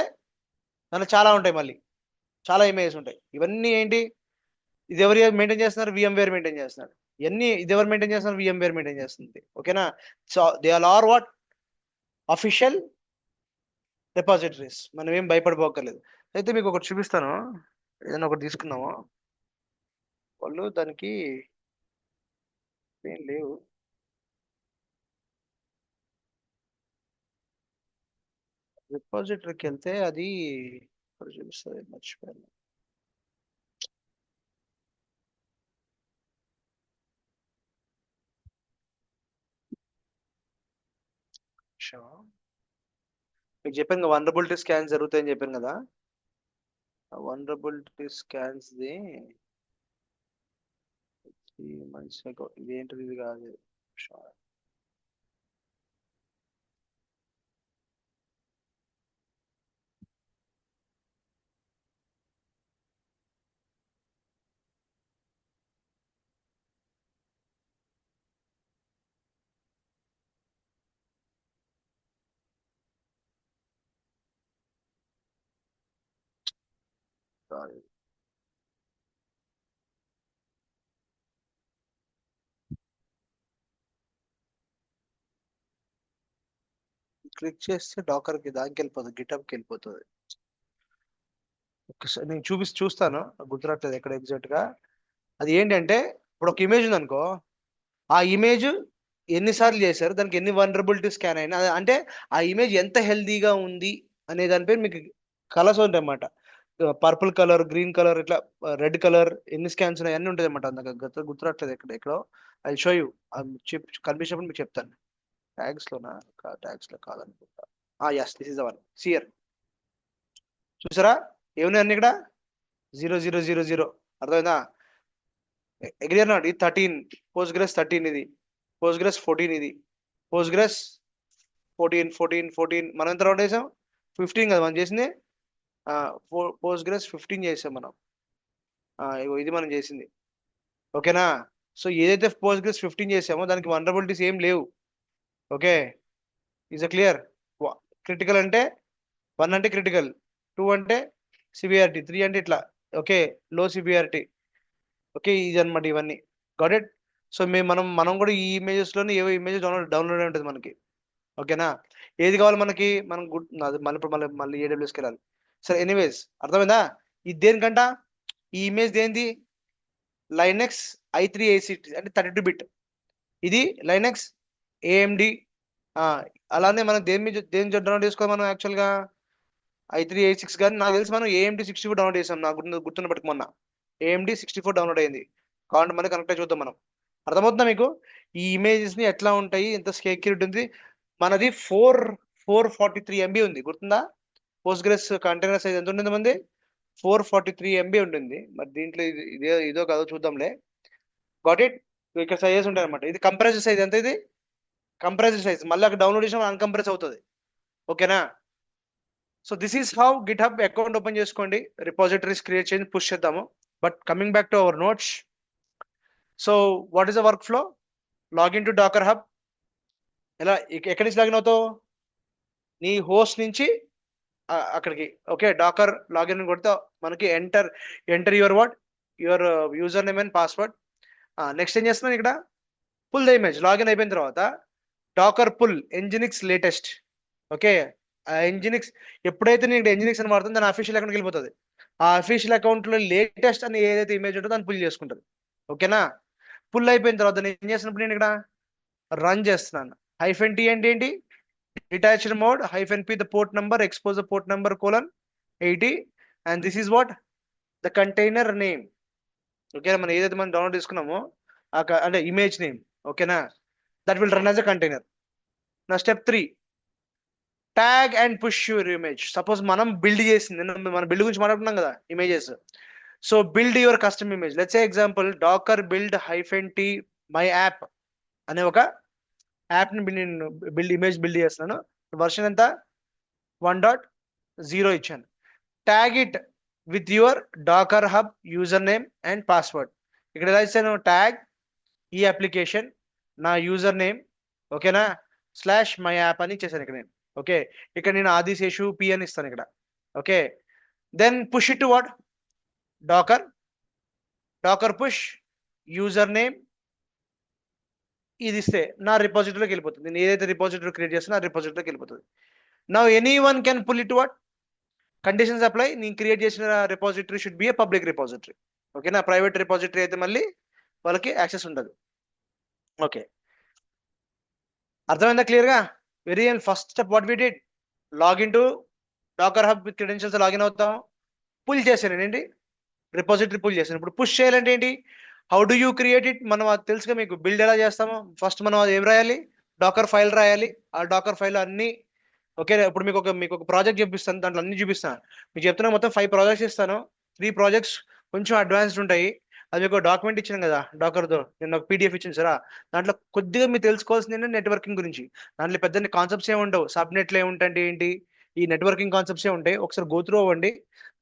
S1: దాంట్లో చాలా ఉంటాయి, మళ్ళీ చాలా ఇమేజెస్ ఉంటాయి. ఇవన్నీ ఏంటి, ఇది ఎవరు మెయింటైన్ చేస్తున్నారు? VMware మెయింటైన్ చేస్తున్నారు. ఇవన్నీ ఇది ఎవరు మెయింటైన్ చేస్తున్నారు? VMware మెయింటైన్ చేస్తుంది. ఓకేనా? So they are what official repositories. మనం ఏం భయపడిపోకర్లేదు. అయితే మీకు ఒకటి చూపిస్తాను, ఏదైనా ఒకటి తీసుకున్నాము, వాళ్ళు దానికి ఏం లేవు. రిపాజిటరీకి వెళ్తే అది ఇక్కడ చూపిస్తుంది, మర్చిపోయాను. మీకు చెప్పాను కదా, వనరబిలిటీ స్కాన్స్ జరుగుతాయని చెప్పాను కదా. Vulnerability scans the 3 months ago. ఇదేంటిది? ఇది కాదు. క్లిక్ చేస్తే డాకర్ కి దానికి వెళ్ళిపోతుంది, గిటప్ కి వెళ్ళిపోతుంది. ఒకసారి నేను చూస్తాను, గుర్తురాట్లేదు ఎక్కడ ఎగ్జాక్ట్ గా. అది ఏంటంటే, ఇప్పుడు ఒక ఇమేజ్ ఉంది అనుకో, ఆ ఇమేజ్ ఎన్నిసార్లు చేశారు, దానికి ఎన్ని వనరబిలిటీ స్కాన్ అయినా, అంటే ఆ ఇమేజ్ ఎంత హెల్దీగా ఉంది అనే దానిపై మీకు కలర్స్ ఉంటాయి అన్నమాట. పర్పుల్ కలర్, గ్రీన్ కలర్, ఇట్లా రెడ్ కలర్, ఎన్ని స్కాన్స్ ఉన్నాయి అన్ని ఉంటుంది అనమాట. అందుకు గుర్తురాట్లేదు ఎక్కడో. ఐ షో యూ, కనిపించినప్పుడు మీకు చెప్తాను. ట్యాగ్స్ లోనా? ట్యాగ్స్ లో కాదనుకుంటా. Yes, this is the one. సియర్ చూసారా, ఏమున్నాయి అన్ని ఇక్కడ? 0 0 0 0. అర్థమైందా? Agree not? ఇది 13, పోస్ట్గ్రెస్ 13, ఇది పోస్ట్గ్రెస్ 14, ఇది పోస్ట్గ్రెస్ 14. మనం ఎంత రౌండ్ చేసాం? 15 కదా మనం చేసింది. పోస్ట్గ్రెస్ 15 చేసాం మనం. ఇది మనం చేసింది. ఓకేనా? సో ఏదైతే పోస్ట్గ్రెస్ 15 చేసామో దానికి వనరబిలిటీస్ ఏం లేవు. Okay, is a clear? Critical అంటే 1 అంటే క్రిటికల్, 2 అంటే సివియారిటీ, 3 అంటే ఇట్లా. ఓకే, లో సివియారిటీ. ఓకే, ఇది అనమాట ఇవన్నీ. Got it? సో మనం కూడా ఈ ఇమేజెస్ లోనే ఏవో ఇమేజెస్ డౌన్లోడ్ ఉంటుంది మనకి. ఓకేనా? ఏది కావాలి మనకి? మనం మళ్ళీ ఇప్పుడు మళ్ళీ AWSకి వెళ్ళాలి. సరే, ఎనీవేస్ అర్థమైందా? ఇది దేనికంట? ఈ ఇమేజ్ దేనిది? లైనెక్స్ i386, అంటే 32 బిట్. ఇది లైనెక్స్ AMD. అలానే మనం దేని డౌన్లోడ్ చేసుకోవాలి మనం యాక్చువల్గా? i386 కానీ నాకు తెలిసి మనం AMD 64 డౌన్లోడ్ చేసాం, నాకు గుర్తున్నప్పటికి మొన్న AMD 64 డౌన్లోడ్ అయింది. కాబట్టి మళ్ళీ కనెక్ట్ అయి చూద్దాం మనం. అర్థమవుతుందా మీకు? ఈ ఇమేజెస్ ని ఎట్లా ఉంటాయి, ఎంత సెక్యూరిటీ ఉంది. మనది 443 MB ఉంది, గుర్తుందా? పోస్ట్గ్రెస్ కంటైనర్ సైజ్ ఎంత ఉంటుంది మంది? 443 MB ఉంటుంది. మరి దీంట్లో ఇదో కాదో చూద్దాంలే. Got it? ఇక్కడ సైజెస్ ఉంటాయి అనమాట. ఇది కంప్రెసర్ సైజ్ ఎంత? ఇది కంప్రెసర్ సైజ్. మళ్ళీ అక్కడ డౌన్లోడ్ చేసిన అన్కంప్రెస్ అవుతుంది. ఓకేనా? So this is how GitHub account open చేసుకోండి, రిపాజిటరీస్ క్రియేట్ చేసి పుష్ చేద్దాము. But coming back to our notes. So what is the workflow? Login to Docker Hub. ఎలా, ఎక్కడి నుంచి లాగిన్ అవుతావు? నీ హోస్ట్ నుంచి అక్కడికి. ఓకే, డాకర్ లాగిన్ కొడితే మనకి enter your user name and password. Next ఏం చేస్తున్నాను ఇక్కడ? Pull the image. లాగిన్ అయిపోయిన తర్వాత Docker pull nginx latest. Okay, nginx ఎప్పుడైతే నేను ఎంజినిక్స్ అని వాడుతుందో దాని అఫీషియల్ అకౌంట్కి వెళ్ళిపోతుంది. ఆ అఫీషియల్ అకౌంట్ లో లేటెస్ట్ అని ఏదైతే ఇమేజ్ ఉంటుందో దాన్ని పుల్ చేసుకుంటుంది. ఓకేనా? పుల్ అయిపోయిన తర్వాత నేను ఏం చేస్తున్నప్పుడు నేను ఇక్కడ రన్ చేస్తున్నాను. హైఫెన్ టీ అంటే ఏంటి? Detached mode, hyphen P the port number, expose the port number colon 80, and this is what the container name. ఓకేనా? మనం ఏదైతే మనం డౌన్లోడ్ చేసుకున్నామో అంటే ఇమేజ్ నేమ్. ఓకేనా? That will run as a container. నా step 3, tag and push your image. Suppose మనం build చేసింది, మన బిల్డ్ గురించి మాట్లాడుతున్నాం కదా, images. So build your custom image. Let's say example Docker build hyphen tea my app అనే ఒక యాప్ ని నేను ఇమేజ్ బిల్డ్ చేస్తున్నాను. వర్షన్ ఎంత? 1.0 ఇచ్చాను. Tag it with your Docker Hub user name and password. ఇక్కడ ఎలా ఇచ్చాను? ట్యాగ్ ఈ అప్లికేషన్, నా యూజర్ నేమ్, ఓకేనా, స్లాష్ మై యాప్ అని ఇచ్చేసాను ఇక్కడ నేను. ఓకే, ఇక్కడ నేను ఆదిశేషు పి అని ఇస్తాను ఇక్కడ. Okay, then push it to what? Docker push user name. ఇది ఇస్తే నా రిపాజిటరీలోకి వెళ్ళిపోతుంది. నేను ఏదైతే రిపాజిటరీ క్రియేట్ చేస్తున్నా ఆ రిపాజిటరీలోకి వెళ్ళిపోతుంది. Now anyone can pull it what? Conditions apply. నేను క్రియేట్ చేసిన repository should be a public repository. ఓకేనా? ప్రైవేట్ రిపాజిటరీ అయితే మళ్ళీ వాళ్ళకి యాక్సెస్ ఉండదు. ఓకే, అర్థమైందా క్లియర్గా? Very and first step what we did, login to Docker Hub with credentials login అవుతాం. పుల్ చేశాను ఏంటి? రిపాజిటరీ పుల్ చేశాను. ఇప్పుడు పుష్ చేయాలంటే ఏంటి? How do you create it? మనం అది తెలుసుగా మీకు. బిల్డ్ ఎలా చేస్తామో ఫస్ట్ మనం అది ఏం రాయాలి? డాకర్ ఫైల్ రాయాలి. ఆ డాకర్ ఫైల్ అన్ని ఓకే. ఇప్పుడు మీకు ఒక ప్రాజెక్ట్ చూపిస్తాను, దాంట్లో అన్ని చూపిస్తాను. మీకు చెప్తున్నా మొత్తం 5 ప్రాజెక్ట్స్ ఇస్తాను. 3 ప్రాజెక్ట్స్ కొంచెం అడ్వాన్స్డ్ ఉంటాయి. అది మీకు డాక్యుమెంట్ ఇచ్చాను కదా డాకర్తో, నేను ఒక పీడిఎఫ్ ఇచ్చాను సార్. దాంట్లో కొద్దిగా మీరు తెలుసుకోవాల్సింది నెట్వర్కింగ్ గురించి. దాంట్లో పెద్ద కాన్సెప్ట్స్ ఏమి ఉండవు. సబ్ నెట్లు ఏముంటాయంటే ఏంటి, ఈ నెట్వర్కింగ్ కాన్సెప్ట్స్ ఏ ఉంటాయి. ఒకసారి గో త్రూ అవ్వండి.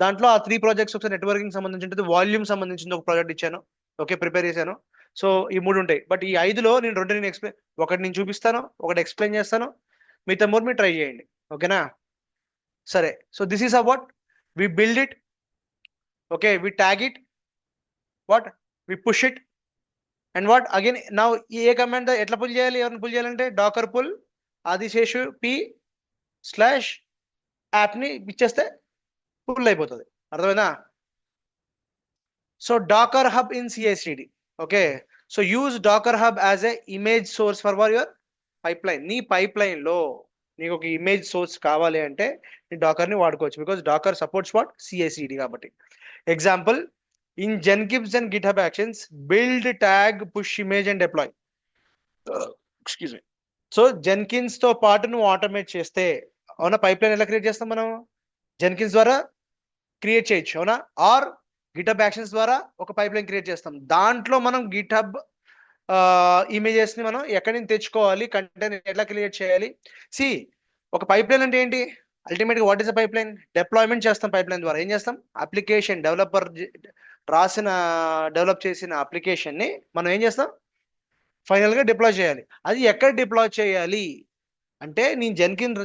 S1: దాంట్లో ఆ 3 ప్రాజెక్ట్స్ ఒకసారి నెట్వర్కింగ్ సంబంధించి ఉంటుంది, వాల్యూమ్ సంబంధించింది ఒక ప్రాజెక్ట్ ఇచ్చాను. ఓకే, ప్రిపేర్ చేశాను. సో ఈ 3 ఉంటాయి. బట్ ఈ 5లో నేను 2 నేను ఒకటి నేను చూపిస్తాను, ఒకటి ఎక్స్ప్లెయిన్ చేస్తాను. మిగతా 3 మీరు ట్రై చేయండి. ఓకేనా? సరే, so this is what we build it. Okay, we tag it, what we push it, and what again నా ఏ కమాండ్ ఎట్లా పుల్ చేయాలి? ఎవరిని పుల్ చేయాలంటే Docker pull Adiseshu P slash యాప్ని ఇచ్చేస్తే పుల్ అయిపోతుంది. అర్థమైందా? So Docker Hub in CI/CD. Okay, so use Docker Hub as a image source for your pipeline. నీ పైప్లైన్ లో నీకు ఒక ఇమేజ్ సోర్స్ కావాలి అంటే నీ డాకర్ని వాడుకోవచ్చు. Because Dakar supports what? CI/CD కాబట్టి. Example, in Jenkins and GitHub actions build tag push image and deploy. Excuse me. So Jenkins తో పాటు నువ్వు ఆటోమేట్ చేస్తే, అవునా, పైప్లైన్ ఎలా క్రియేట్ చేస్తాం మనం? జెన్కిన్స్ ద్వారా క్రియేట్ చేయొచ్చు, అవునా? ఆర్ గిటబ్ యాక్షన్స్ ద్వారా ఒక పైప్లైన్ క్రియేట్ చేస్తాం. దాంట్లో మనం గిటబ్ ఇమేజెస్ ని మనం ఎక్కడి నుంచి తెచ్చుకోవాలి, కంటెంట్ ఎట్లా క్రియేట్ చేయాలి. సి, ఒక పైప్లైన్ అంటే ఏంటి? అల్టిమేట్గా what is a pipeline? Deployment చేస్తాం పైప్లైన్ ద్వారా. ఏం చేస్తాం? అప్లికేషన్ డెవలపర్ డెవలప్ చేసిన అప్లికేషన్ ని మనం ఏం చేస్తాం? ఫైనల్ గా డిప్లాయ్ చేయాలి. అది ఎక్కడ డిప్లాయ్ చేయాలి అంటే, నేను జెన్కిన్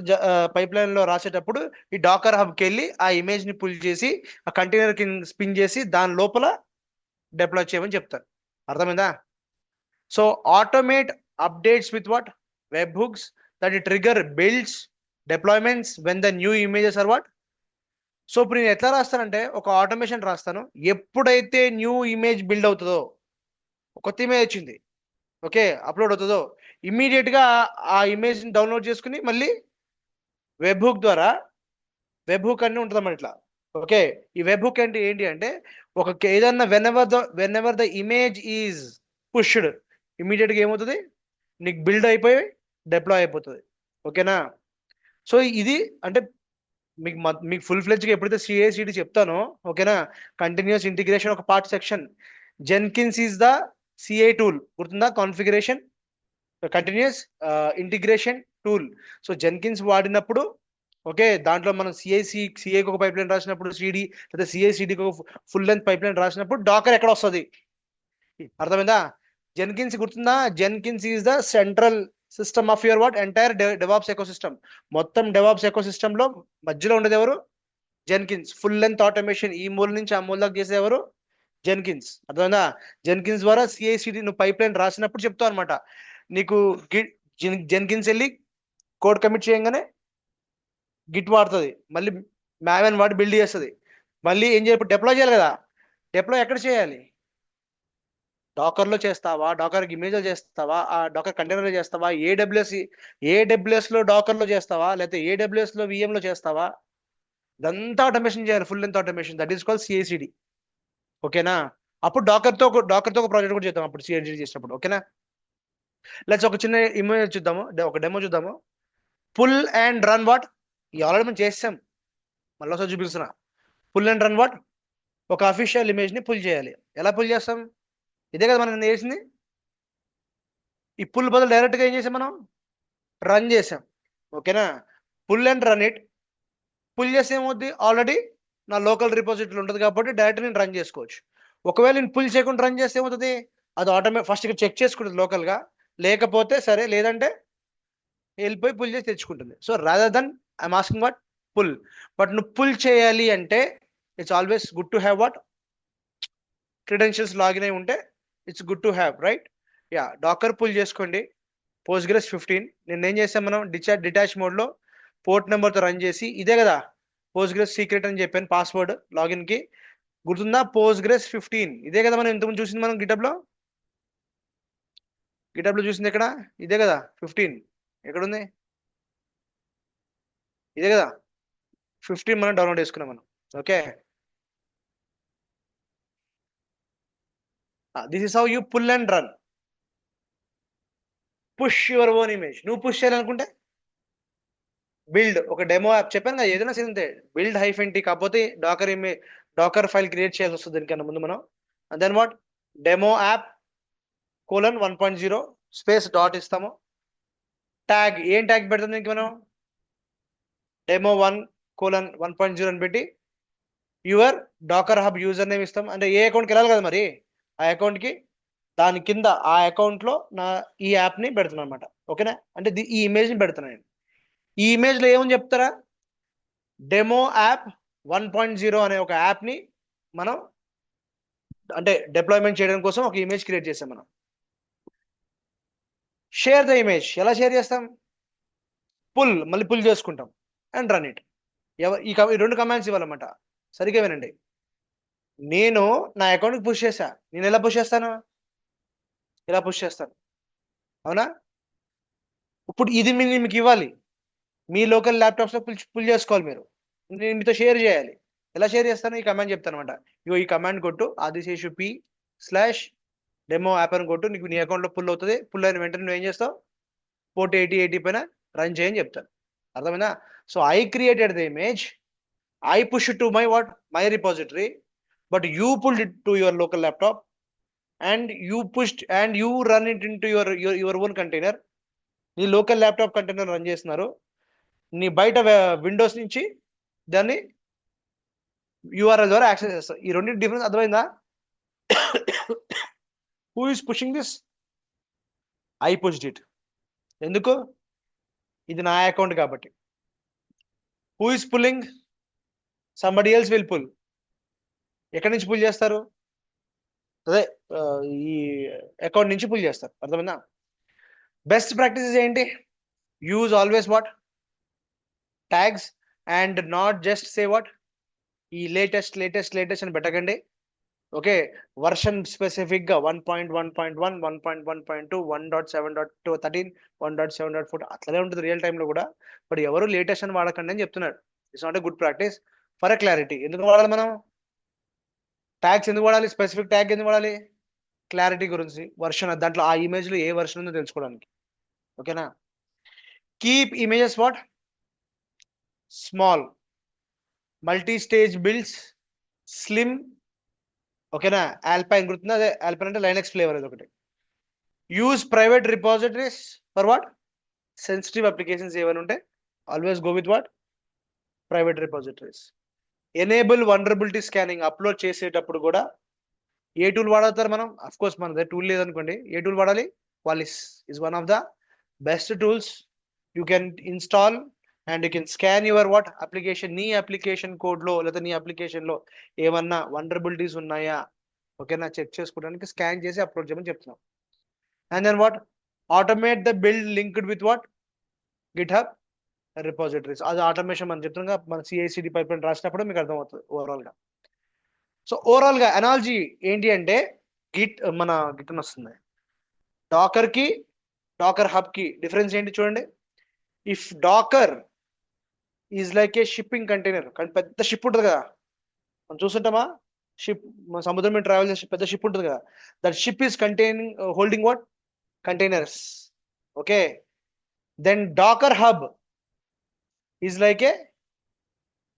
S1: పైప్లైన్ లో రాసేటప్పుడు ఈ డాకర్ హబ్కి వెళ్ళి ఆ ఇమేజ్ ని పుల్ చేసి ఆ కంటైనర్ కి స్పిన్ చేసి దాని లోపల డిప్లాయ్ చేయమని చెప్తాను. అర్థమైందా? So automate updates with what? Webhooks that trigger builds deployments when the new images are what. So ఇప్పుడు నేను ఎట్లా రాస్తానంటే ఒక ఆటోమేషన్ రాస్తాను. ఎప్పుడైతే న్యూ ఇమేజ్ బిల్డ్ అవుతుందో, కొత్త ఇమేజ్ వచ్చింది, ఓకే, అప్లోడ్ అవుతుందో, ఇమ్మీడియట్ గా ఆ ఇమేజ్ ని డౌన్లోడ్ చేసుకుని మళ్ళీ వెబ్ హుక్ ద్వారా, వెబ్ హుక్ అన్ని ఉంటుంది ఇట్లా. ఓకే, ఈ వెబ్ హుక్ అంటే ఏంటి అంటే, ఒక ఏదన్నా when ever the image is pushed, immediate గా ఏమవుతుంది? నీకు బిల్డ్ అయిపోయి డిప్లాయ్ అయిపోతుంది. ఓకేనా? సో ఇది అంటే మీకు ఫుల్ ఫ్లెడ్జ్ గా ఎప్పుడైతే CI/CD చెప్తానో, ఓకేనా, కంటిన్యూస్ ఇంటిగ్రేషన్ ఒక part section. Jenkins is the CI tool, గుర్తుందా? Configuration continuous integration tool. So Jenkins వాడినప్పుడు, ఓకే, దాంట్లో మనం సిఐకి ఒక పైప్ లైన్ రాసినప్పుడు, సిడి లేదా CI/CDకి ఒక ఫుల్ లెంత్ పైప్ లైన్ రాసినప్పుడు డాకర్ ఎక్కడ వస్తుంది? అర్థమైందా? జెన్కిన్స్ గుర్తుందా? Jenkins is the central system of your what entire DevOps ecosystem. మొత్తం డెవాప్స్ ఎకోసిస్టమ్ లో మధ్యలో ఉండేది ఎవరు? జెన్కిన్స్. ఫుల్ లెంత్ ఆటోమేషన్ ఈ మూల నుంచి ఆ మూల దాకా చేసే ఎవరు? జెన్కిన్స్. అర్థమైందా? జెన్కిన్స్ ద్వారా CI/CD నువ్వు పైప్ లైన్ రాసినప్పుడు చెప్తావు అనమాట. నీకు జెన్కిన్స్ వెళ్ళి కోడ్ కమిట్ చేయగానే గిట్ వాడుతుంది, మళ్ళీ మ్యావెన్ వాడి బిల్డ్ చేస్తుంది, మళ్ళీ ఏం చేయాలి, డిప్లాయ్ చేయాలి కదా. డిప్లాయ్ ఎక్కడ చేయాలి? డాకర్లో చేస్తావా, డాకర్ ఇమేజ్లో చేస్తావా, ఆ డాకర్ కంటైనర్లో చేస్తావా, ఏడబ్ల్యూఎస్లో డాకర్లో చేస్తావా, లేకపోతే ఏడబ్ల్యూఎస్లో విఎంలో చేస్తావా, ఇదంతా ఆటోమేషన్ చేయాలి, full length automation. That is call CICD. ఓకేనా? అప్పుడు డాకర్తో ఒక ప్రాజెక్ట్ కూడా చేద్దాం అప్పుడు సిఐసిడి చేసినప్పుడు. ఓకేనా? లెట్స్ ఒక చిన్న ఇమేజ్ చూద్దాము, ఒక డెమో చూద్దాము. Pull and run what, already మనం చేసాం, మళ్ళీ ఒకసారి చూపిస్తున్నా. పుల్ అండ్ రన్ వాట్, ఒక అఫీషియల్ ఇమేజ్ ని పుల్ చేయాలి. ఎలా పుల్ చేస్తాం? ఇదే కదా మనం చేసింది. ఈ పుల్ బదులు డైరెక్ట్ గా ఏం చేసాం మనం? రన్ చేసాం. ఓకేనా? Pull and run it. Pull చేస్తే ఏమవుద్ది, ఆల్రెడీ నా లోకల్ రిపోజిటరీ ఉంటుంది కాబట్టి డైరెక్ట్ నేను రన్ చేసుకోవచ్చు. ఒకవేళ నేను పుల్ చేయకుండా రన్ చేస్తే ఏమవుతుంది, అది ఫస్ట్ ఇక్కడ చెక్ చేసుకుంటుంది లోకల్ గా, లేకపోతే సరే, లేదంటే వెళ్ళిపోయి పుల్ చేసి తెచ్చుకుంటుంది. So rather than I'm asking what, pull. But నువ్వు పుల్ చేయాలి అంటే it's always good to have what, credentials login అయి ఉంటే it's good to have, right? Yeah, Docker pull చేసుకోండి. పోస్ట్గ్రెస్ 15 నేను ఏం చేసాం, మనం డిటాచ్ మోడ్లో పోర్ట్ నెంబర్తో రన్ చేసి, ఇదే కదా పోస్ట్గ్రెస్ సీక్రెట్ అని చెప్పాను పాస్వర్డ్ లాగిన్కి, గుర్తుందా? పోస్ట్గ్రెస్ 15 ఇదే కదా మనం ఇంతకుముందు చూసింది, మనం గిటబ్లో చూసింది ఎక్కడ, ఇదే కదా 15. ఎక్కడుంది? ఇదే కదా 15 మనం డౌన్లోడ్ చేసుకున్నాం మనం. Okay, this is how you pull and run. Push your own image. నువ్వు పుష్ చేయాలనుకుంటే బిల్డ్ ఒక డెమో యాప్ చెప్పాను కదా, ఏదైనా సరే అంతే, బిల్డ్ హైఫెన్ టీ, కాకపోతే డాకర్ ఫైల్ క్రియేట్ చేయాల్సి వస్తుంది దీనికన్నా ముందు మనం. And then what, demo app colon 1.0 space dot ఇస్తాము. ట్యాగ్ ఏం ట్యాగ్ పెడతాం దీనికి మనం? డెమో 1:1.0 అని పెట్టి your Docker Hub user name ఇస్తాం. అంటే ఏ అకౌంట్కి వెళ్ళాలి కదా మరి, ఆ అకౌంట్కి దాని కింద ఆ అకౌంట్లో నా ఈ యాప్ని పెడుతున్నాను అనమాట. ఓకేనా? అంటే ఈ ఇమేజ్ని పెడుతున్నాను నేను. ఈ ఇమేజ్లో ఏమని చెప్తారా, డెమో యాప్ 1.0 అనే ఒక యాప్ని మనం అంటే డిప్లాయ్మెంట్ చేయడం కోసం ఒక ఇమేజ్ క్రియేట్ చేసాం మనం. షేర్ ద ఇమేజ్ ఎలా షేర్ చేస్తాం? మళ్ళీ పుల్ చేసుకుంటాం అండ్ రన్ ఇట్. ఈ రెండు కమాండ్స్ ఇవ్వాలన్నమాట. సరిగ్గా వినండి. నేను నా అకౌంట్కి పుష్ చేశా, నేను ఎలా పుష్ చేస్తాను? ఇలా పుష్ చేస్తాను, అవునా? ఇప్పుడు ఇది మీకు ఇవ్వాలి, మీ లోకల్ ల్యాప్టాప్స్లో పుల్ చేసుకోవాలి మీరు, నేను మీతో షేర్ చేయాలి. ఎలా షేర్ చేస్తాను? ఈ కమాండ్ చెప్తాను అనమాట. ఇగో ఈ కమాండ్ కొట్టు, ఆదిశేషు p/డెమో యాప్ అని కొట్టు, నీకు నీ అకౌంట్లో పుల్ అవుతుంది. పుల్ అయిన వెంటనే నువ్వు ఏం చేస్తావు, పోర్ట్ 8080 పైన రన్ చేయని చెప్తాను. అర్థమైందా? So I created the image, I push to my repository, but you pulled it to your local laptop and you run it in to your own container. నీ లోకల్ ల్యాప్టాప్ కంటైనర్ రన్ చేస్తున్నారు, నీ బయట Windows నుంచి దాన్ని URL ద్వారా access చేస్తావు. ఈ రెండు డిఫరెన్స్ అర్థమైందా? Who is pushing this? I pushed it. ఎందుకు? ఇది నా అకౌంట్ కాబట్టి. Who is pulling? Somebody else will pull. ఎక్కడి నుంచి పుల్ చేస్తారు? అదే ఈ అకౌంట్ నుంచి పుల్ చేస్తారు. అర్థమైందా? బెస్ట్ ప్రాక్టీసెస్ ఏంటి? Use always what, tags, and not just say what, ఈ లేటెస్ట్ అని పెట్టకండి. ఓకే, వర్షన్ స్పెసిఫిక్ గా 1.1.1, 1.1.2, 1.7.13, 1.7.4 అట్లనే ఉంటుంది రియల్ టైంలో కూడా. బట్ ఎవరు లేటెస్ట్ అని వాడకండి అని చెప్తున్నారు. It's not a good practice. For a clarity ఎందుకు వాడాలి మనం ట్యాగ్స్? ఎందుకు వాడాలి స్పెసిఫిక్ ట్యాగ్? ఎందుకు వాడాలి? క్లారిటీ గురించి, వర్షన్, దాంట్లో ఆ ఇమేజ్ లో ఏ వర్షన్ ఉందో తెలుసుకోవడానికి. ఓకేనా? Keep images what, small, multi stage builds, slim. ఓకేనా? ఆల్పైన్ గుర్తుందా? అదే ఆల్పైన్ అంటే లైనక్స్ ఫ్లేవర్ అది ఒకటి. Use private repositories for what, sensitive applications ఏమైనా ఉంటే always go with what, private repositories. Enable vulnerability scanning, upload చేసేటప్పుడు కూడా ఏ టూల్ వాడతారు మనం? అఫ్ కోర్స్ మన దగ్గర టూల్ లేదనుకోండి, ఏ టూల్ వాడాలి? Qualys is one of the best tools you can install, and you can scan your what application, నీ application code లో లేదా నీ అప్లికేషన్ లో ఏమన్నా వల్నరబిలిటీస్ ఉన్నాయా, ఓకేనా, చెక్ చేసుకోవడానికి స్కాన్ చేసి అప్లోడ్ చేయమని చెప్తున్నాం. And then what, automate the build linked with what, GitHub. Repositories. అది ఆటోమేషన్ మనం చెప్తున్నాం, మన సిఐసిడి పైప్ లైన్ రాసినప్పుడు మీకు అర్థమవుతుంది ఓవరాల్ గా. సో ఓవరాల్ గా అనాలజీ ఏంటి అంటే, మన గిట్ అని వస్తుంది. డాకర్ కి డాకర్ హబ్ కి డిఫరెన్స్ ఏంటి చూడండి. If Docker is like a shipping container, కానీ పెద్ద షిప్ ఉంటుంది కదా, మనం చూస్తుంటామా, షిప్ మన సముద్రం మీద ట్రావెల్ చేసే పెద్ద షిప్ ఉంటుంది కదా, that ship is containing holding what, containers. Okay, then Docker Hub is like a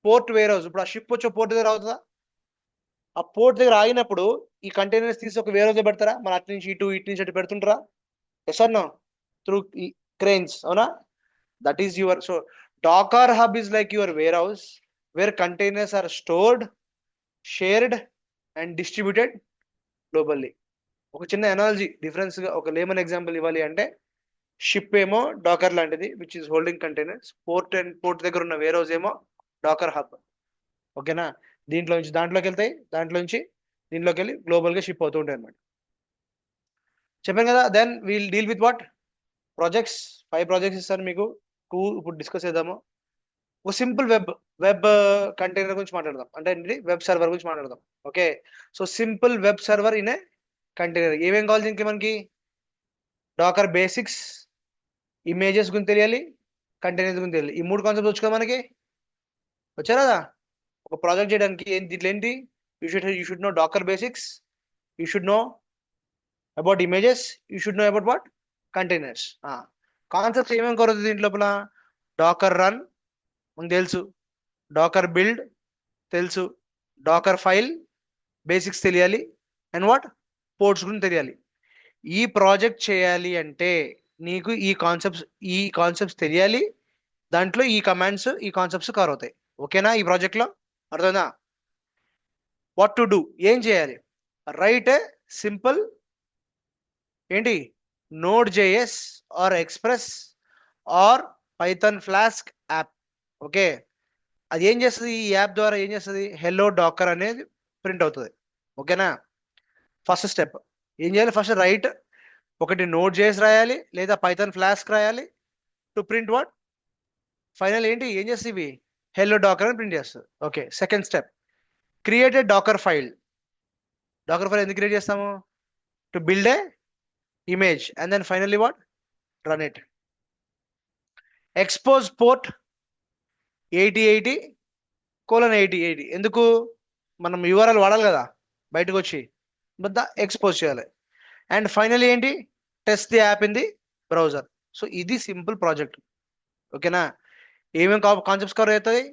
S1: port warehouse. ఇప్పుడు ఆ షిప్ వచ్చి పోర్ట్ దగ్గర అవుతుందా, ఆ పోర్ట్ దగ్గర ఆగినప్పుడు ఈ కంటైనర్స్ తీసి ఒక వేర్ హౌస్ పెడతారా, మన అటు నుంచి ఇటు ఇటు నుంచి అటు పెడుతుంటారా, yes or no, through cranes, అవునా. That is your, so Docker Hub is like your warehouse where containers are stored, shared and distributed globally. ఒక చిన్న ఎనాలజీ డిఫరెన్స్ గా ఒక లేమన్ ఎగ్జాంపుల్ ఇవ్వాలి అంటే, షిప్ ఏమో డాకర్ లాంటిది which is holding containers, port దగ్గర ఉన్న వేర్ హౌస్ ఏమో డాకర్ హబ్. ఓకేనా, దీంట్లో నుంచి దాంట్లోకి వెళ్తాయి, దాంట్లో నుంచి దీంట్లోకి వెళ్ళి గ్లోబల్ గా షిప్ అవుతూ ఉంటాయి అనమాట. చెప్పాను కదా. Then we'll deal with what, projects. 5 projects ఇస్తాను మీకు, 2 ఇప్పుడు డిస్కస్ చేద్దాము. ఒక సింపుల్ వెబ్ కంటైనర్ గురించి మాట్లాడదాం, అంటే వెబ్ సర్వర్ గురించి మాట్లాడదాం. Okay, so simple web server in a container. ఏమేం కావాలి దీనికి మనకి, డాకర్ బేసిక్స్, ఇమేజెస్ గురించి తెలియాలి, కంటైనర్స్ గురించి తెలియాలి. ఈ 3 కాన్సెప్ట్స్ వచ్చు కదా మనకి, వచ్చారా కదా. ఒక ప్రాజెక్ట్ చేయడానికి దీంట్లో ఏంటి, you should know Docker basics, you should know about images, you should know about what, containers. Concepts ఏమేమి కొరత దీంట్ లోపల, డాకర్ రన్ మనకు తెలుసు, డాకర్ బిల్డ్ తెలుసు, డాకర్ ఫైల్ బేసిక్స్ తెలియాలి, అండ్ వాట్, పోర్ట్స్ గురించి తెలియాలి. ఈ ప్రాజెక్ట్ చేయాలి అంటే నీకు ఈ కాన్సెప్ట్స్ తెలియాలి, దాంట్లో ఈ కాన్సెప్ట్స్ కవర్ అవుతాయి. ఓకేనా, ఈ ప్రాజెక్ట్ లో అర్థమైందా. వాట్ టు డూ, ఏం చేయాలి, రైట్ ఏ సింపుల్ ఏంటి, Node JS or Express or Python Flask app. Okay, అది ఏం చేస్తుంది, ఈ యాప్ ద్వారా ఏం చేస్తుంది, హెల్లో డాకర్ అనేది ప్రింట్ అవుతుంది. ఓకేనా, ఫస్ట్ స్టెప్ ఏం చేయాలి, ఫస్ట్ రైట్ ఒకటి నోడ్ జేఎస్ రాయాలి లేదా పైథాన్ ఫ్లాస్క్ రాయాలి టు ప్రింట్ వాట్, ఫైనల్ ఏంటి ఏం చేస్తుంది, ఇవి హెల్లో డాకర్ అని ప్రింట్ చేస్తుంది. Okay, second step create a Docker file. Docker file ఎందుకు క్రియేట్ చేస్తాము, to build a image and then finally what, run it. Expose port 8080:8080. ఎందుకు, మనం యూఆర్ఎల్ వాడాలి కదా బయటకు వచ్చి, బద్ద ఎక్స్పోజ్ చేయాలి. అండ్ ఫైనల్లీ ఏంటి, test the app in the browser. So ఇది సింపుల్ ప్రాజెక్ట్. ఓకేనా, ఏమేమి కాన్సెప్ట్స్ కవర్ అవుతాయి,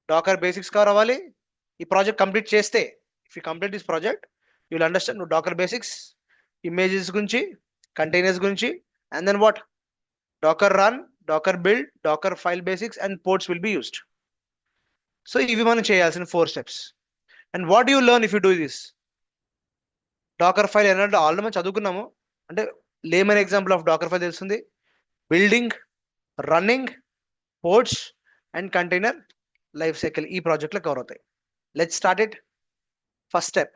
S1: డాకర్ బేసిక్స్ కవర్ అవ్వాలి. ఈ ప్రాజెక్ట్ కంప్లీట్ చేస్తే, if you complete this project you will understand Docker basics, images గురించి, కంటైనర్స్ గురించి, and then what, Docker run, Docker build, Docker file basics and ports will be used. So ఇవి మనం చేయాల్సిన 4 steps. And what you learn if you do this, Docker file ఎన్నో already మనం చదువుకున్నాము, అంటే layman example of Docker file తెలుస్తుంది, building, running, ports and container life cycle ఈ ప్రాజెక్ట్లో కవర్ అవుతాయి. Let's start it. First step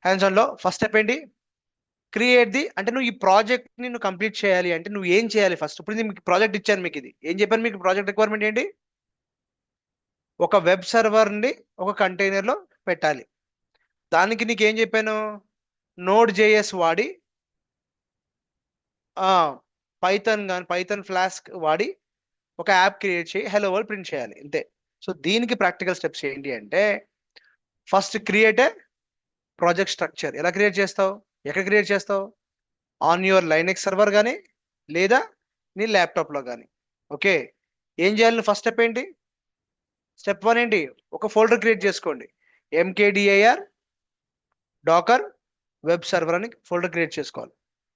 S1: hands on లో. First step ఏంటి, క్రియేట్ ది, అంటే నువ్వు ఈ ప్రాజెక్ట్ ని నువ్వు కంప్లీట్ చేయాలి అంటే నువ్వు ఏం చేయాలి ఫస్ట్. ఇప్పుడు మీకు ప్రాజెక్ట్ ఇచ్చాను, మీకు ఇది ఏం చెప్పాను, మీకు ప్రాజెక్ట్ రిక్వైర్మెంట్ ఏంటి, ఒక వెబ్ సర్వర్ ని ఒక కంటైనర్ లో పెట్టాలి. దానికి నీకు ఏం చెప్పాను, నోడ్ జేఎస్ వాడి, పైథాన్ ఫ్లాస్క్ వాడి ఒక యాప్ క్రియేట్ చేయి, హెలో వరల్డ్ ప్రింట్ చేయాలి, అంతే. సో దీనికి ప్రాక్టికల్ స్టెప్స్ ఏంటి అంటే, first create a project structure. ఎలా క్రియేట్ చేస్తావు, ఎక్కడ క్రియేట్ చేస్తావు, ఆన్ యువర్ లైనెక్స్ సర్వర్ కానీ లేదా నీ ల్యాప్టాప్లో కానీ. ఓకే, ఏం చేయాలి, ఫస్ట్ స్టెప్ ఏంటి, స్టెప్ 1 ఏంటి, ఒక ఫోల్డర్ క్రియేట్ చేసుకోండి, MKDIR డాకర్ వెబ్ సర్వర్ అని ఫోల్డర్ క్రియేట్ చేసుకోవాలి.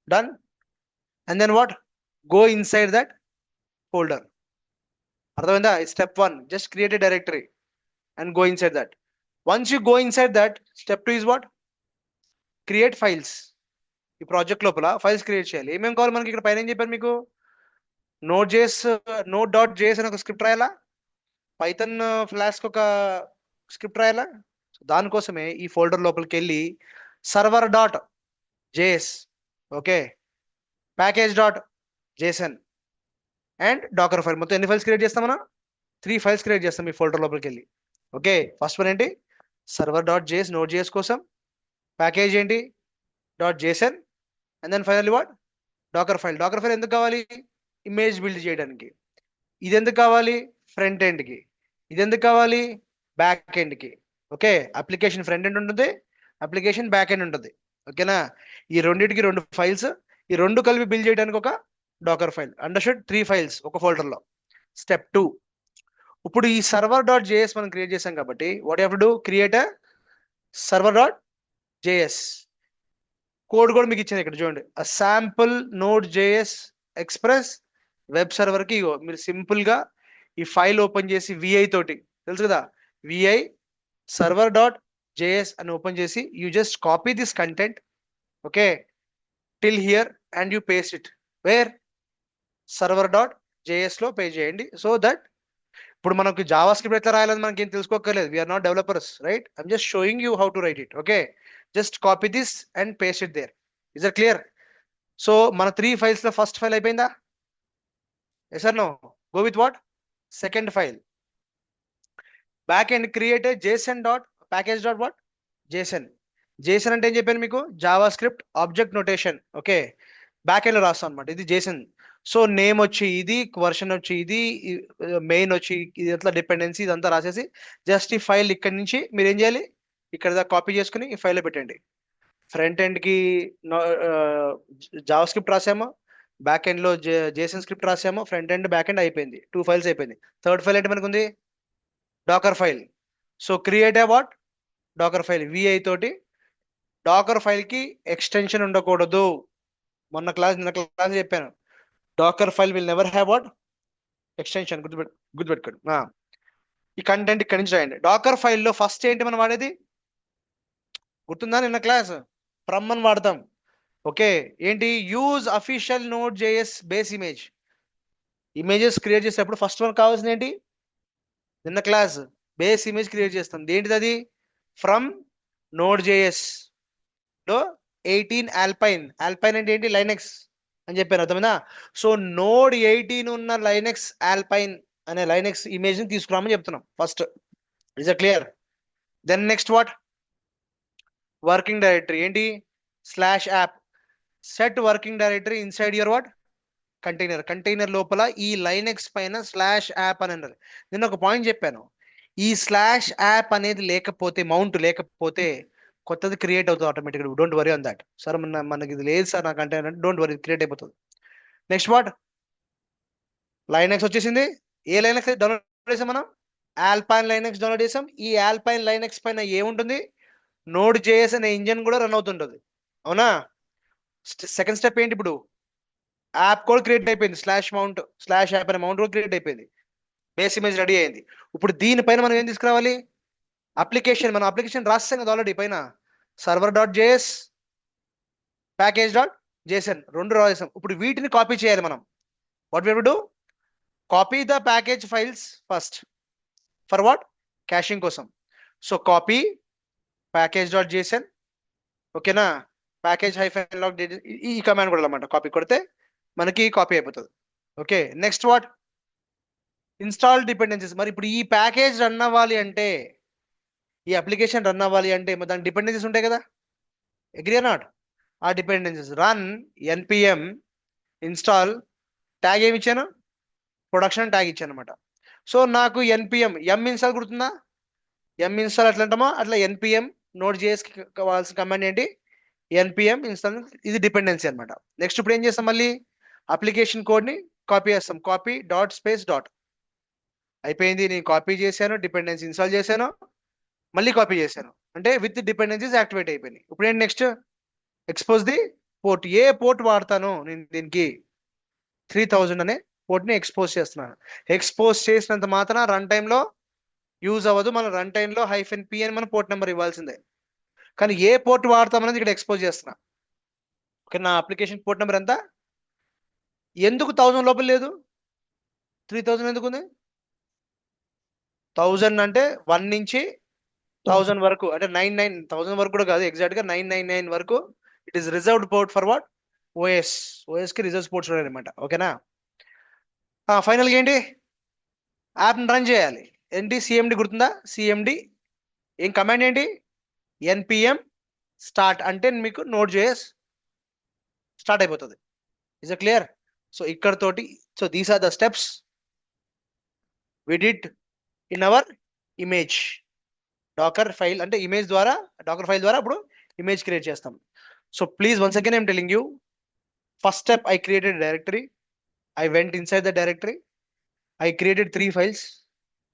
S1: Done. And then what, go inside that folder. అర్థమైందా, step 1 just create a directory and go inside that. Once you go inside that, step 2 is what, create files. ఈ project లోపల files create చేయాలి. ఏమేమి కావాలి మనకి, ఇక్కడ పైన ఏం చెప్పారు మీకు, నోడ్.js అని ఒక స్క్రిప్ట్ రాయాలా, పైథాన్ ఫ్లాస్క్ ఒక స్క్రిప్ట్ రాయాలా. దానికోసమే ఈ ఫోల్డర్ లోపలికి వెళ్ళి server.js, okay, package.json, and Dakar file. మొత్తం ఎన్ని ఫైల్స్ క్రియేట్ చేస్తాం మనం? 3 ఫైల్స్ క్రియేట్ చేస్తాం మీ ఫోల్డర్ లోపలికి వెళ్ళి. ఓకే, ఫస్ట్ వన్ ఏంటి? Server dot JS Node JS కోసం. ప్యాకేజ్ ఏంటి? Dot JSON. And then finally what? Docker file. Docker file ఎందుకు కావాలి? ఇమేజ్ బిల్డ్ చేయడానికి. ఇది ఎందుకు కావాలి? ఫ్రంట్ ఎండ్కి. ఇది ఎందుకు కావాలి? బ్యాక్ ఎండ్కి. ఓకే, అప్లికేషన్ ఫ్రంట్ ఎండ్ ఉంటుంది, అప్లికేషన్ బ్యాక్ ఎండ్ ఉంటుంది. ఓకేనా? ఈ రెండింటికి 2 ఫైల్స్, ఈ 2 కలిపి బిల్డ్ చేయడానికి ఒక డాకర్ ఫైల్. అండర్స్టూడ్? 3 ఫైల్స్ ఒక ఫోల్డర్లో. స్టెప్ 2, ఇప్పుడు ఈ సర్వర్ డాట్ జేఎస్ మనం క్రియేట్ చేసాం కాబట్టి what you have to do? Create a server dot JS. Code కూడా మీకు ఇచ్చింది ఇక్కడ చూడండి. A sample Node JS Express web సర్వర్కి. ఇగో మీరు సింపుల్గా ఈ ఫైల్ ఓపెన్ చేసి విఐ తోటి, తెలుసు కదా, విఐ సర్వర్ డాట్ జేఎస్ అని ఓపెన్ చేసి you just copy this content, okay, till here and you paste it where? Server dot JS లో పే చేయండి. సో దట్ ఇప్పుడు మనకి జావా స్క్రిప్ట్ ఎట్లా రాయాలని మనకి ఏం తెలుసుకోకర్లేదు. We're not developers, right? I'm just showing you how to write it. Okay, just copy this and paste it there. Is it clear? So మన 3 ఫైల్స్ లో ఫస్ట్ ఫైల్ అయిపోయిందా? Yes or no? Go with what? Second file. Back end create JSON dot package dot what? JSON. JSON అంటే ఏం చెప్పాను మీకు? JavaScript object notation. Okay, back end లో రాస్తాం అనమాట. ఇది జేసన్. సో నేమ్ వచ్చి ఇది, వర్షన్ వచ్చి ఇది, మెయిన్ వచ్చి ఇది, ఎట్లా డిపెండెన్సీ ఇదంతా రాసేసి జస్ట్ ఈ ఫైల్ ఇక్కడ నుంచి మీరు ఏం చేయాలి? ఇక్కడ దాకా కాపీ చేసుకుని ఈ ఫైల్లో పెట్టండి. ఫ్రంట్ ఎండ్ కి జావా స్క్రిప్ట్ రాసాము, బ్యాక్ ఎండ్ లో జేసన్ స్క్రిప్ట్ రాసాము, ఫ్రంట్ ఎండ్ బ్యాక్ ఎండ్ అయిపోయింది. 2 ఫైల్స్ అయిపోయింది. థర్డ్ ఫైల్ ఏంటి మనకు ఉంది? Docker file. So create a what? Docker file. Vi తోటి. డాకర్ ఫైల్ కి ఎక్స్టెన్షన్ ఉండకూడదు. నిన్న క్లాస్ చెప్పాను, Docker file will never have what? Extension. గుర్తుపెట్టుకోండి. ఈ కంటెంట్ ఇక్కడి నుంచి రాయండి. డాకర్ ఫైల్లో ఫస్ట్ ఏంటి మనం వాడేది? గుర్తుందా? నిన్న క్లాస్ ఫ్రమ్ అని వాడతాం. ఓకే, ఏంటి? Use official node JS base image. Images create చేసేటప్పుడు ఫస్ట్ వన్ కావాల్సింది ఏంటి? నిన్న క్లాస్ బేస్ ఇమేజ్ క్రియేట్ చేస్తాం. ఏంటిది అది? ఫ్రమ్ నోడ్ జేఎస్ లో 18 ఆల్పైన్. ఆల్పైన్ అంటే ఏంటి? లైనెక్స్ అని చెప్పాను, అర్థమైందా? సో నోడ్ 18 ఉన్న లైనెక్స్ ఆల్పైన్ అనే లైనెక్స్ ఇమేజ్ ని తీసుకురామని చెప్తున్నాం first. Is it clear? Then next what? Working directory. ఏంటి? Slash app. Set working directory inside your what? Container. Container లోపల ఈ లైనెక్స్ పైన స్లాష్ యాప్ అని అన్నారు. నేను ఒక పాయింట్ చెప్పాను, ఈ స్లాష్ యాప్ అనేది లేకపోతే, మౌంట్ లేకపోతే కొత్తది క్రియేట్ అవుతుంది ఆటోమేటిక్గా. Don't worry on that. Sir మనకి ఇది లేదు సార్ నా కంటైనర్ అంటే, డోంట్ వరీ, క్రియేట్ అయిపోతుంది. Next what? లైనెక్స్ వచ్చేసింది. ఏ లైనెక్స్ డౌన్లోడ్ చేసాం మనం? ఆల్పైన్ లైనెక్స్ డౌన్లోడ్ చేసాం. ఈ ఆల్పైన్ లైనెక్స్ పైన ఏముంటుంది? నోడ్ జేఎస్ అనే ఇంజన్ కూడా రన్ అవుతుంటుంది, అవునా? సెకండ్ స్టెప్ ఏంటి? ఇప్పుడు యాప్ కూడా క్రియేట్ అయిపోయింది. స్లాష్ మౌంట్, స్లాష్ యాప్ అనే మౌంట్ కూడా క్రియేట్ అయిపోయింది. బేస్ ఇమేజ్ రెడీ అయింది. ఇప్పుడు దీనిపైన మనం ఏం తీసుకురావాలి? అప్లికేషన్. మనం అప్లికేషన్ రాస్తాం కదా ఆల్రెడీ పైన. Server dot JS, package dot JSON 2 రాసాం. ఇప్పుడు వీటిని కాపీ చేయాలి మనం. What we have to do? Copy the package files first. For what? Caching కోసం. So copy package dot JSON. ఓకేనా? ప్యాకేజ్ హైఫెన్ లాగ్ ఈ కమాండ్ కూడా అన్నమాట. కాపీ కొడితే మనకి కాపీ అయిపోతుంది. Okay, next what? Install dependencies. మరి ఇప్పుడు ఈ ప్యాకేజ్ రన్ అవ్వాలి అంటే, ఈ అప్లికేషన్ రన్ అవ్వాలి అంటే దాని డిపెండెన్సీస్ ఉంటాయి కదా, అగ్రీ ఆర్ నాట్? ఆ dependencies run npm install tag ఏమి ఇచ్చాను? ప్రొడక్షన్ ట్యాగ్ ఇచ్చాను అనమాట. సో నాకు npm m ఇన్స్టాల్ గుర్తుందా? m ఇన్స్టాల్ ఎట్లా అంటామో అట్లా npm నోడ్ జేఎస్ కి కావాల్సిన కమాండ్ ఏంటి? npm install. ఇది డిపెండెన్సీ అనమాట. నెక్స్ట్ ఇప్పుడు ఏం చేస్తాం? మళ్ళీ అప్లికేషన్ కోడ్ ని కాపీ చేస్తాం. Copy dot space dot. అయిపోయింది. నేను కాపీ చేశాను, డిపెండెన్సీ ఇన్స్టాల్ చేశాను, మళ్ళీ కాపీ చేశాను, అంటే విత్ డిపెండెన్సీస్ యాక్టివేట్ అయిపోయినాయి. ఇప్పుడు ఏంటి next? Expose the port. A port వాడతాను నేను దీనికి? 3000 అనే పోర్ట్ ని ఎక్స్పోజ్ చేస్తున్నాను. ఎక్స్పోజ్ చేసినంత మాత్రం రన్ టైమ్ లో యూజ్ అవ్వదు. మనం రన్ టైమ్ లో -p అని మన పోర్ట్ నెంబర్ ఇవ్వాల్సిందే. కానీ ఏ పోర్ట్ వాడతామనేది ఇక్కడ ఎక్స్పోజ్ చేస్తున్నా. ఓకే, నా అప్లికేషన్ పోర్ట్ నెంబర్ ఎంత? ఎందుకు 1000 లోపల లేదు? 3000 ఎందుకు ఉంది? 1000 అంటే 1 నుంచి 1000 వరకు, అంటే 1000 వరకు కూడా కాదు, ఎగ్జాక్ట్ గా 999 వరకు. It is reserved port for what? OS. OS కి రిజర్వ్ పోర్ట్స్ ఉన్నాయి అనమాట. ఓకేనా? ఫైనల్గా ఏంటి, యాప్ని రన్ చేయాలి. ఏంటి సిఎండి గుర్తుందా, సిఎండి ఏం కమాండ్ ఏంటి, ఎన్పిఎం స్టార్ట్ అంటే మీకు నోట్ జేఎస్ స్టార్ట్ అయిపోతుంది. Is it clear? సో ఇక్కడ తోటి, so these are the steps we did in our image Docker file. అంటే ఇమేజ్ ద్వారా, డాకర్ ఫైల్ ద్వారా ఇప్పుడు ఇమేజ్ క్రియేట్ చేస్తాం. So please once again I'm telling you, first step I created directory, I went inside the directory, I created 3 files.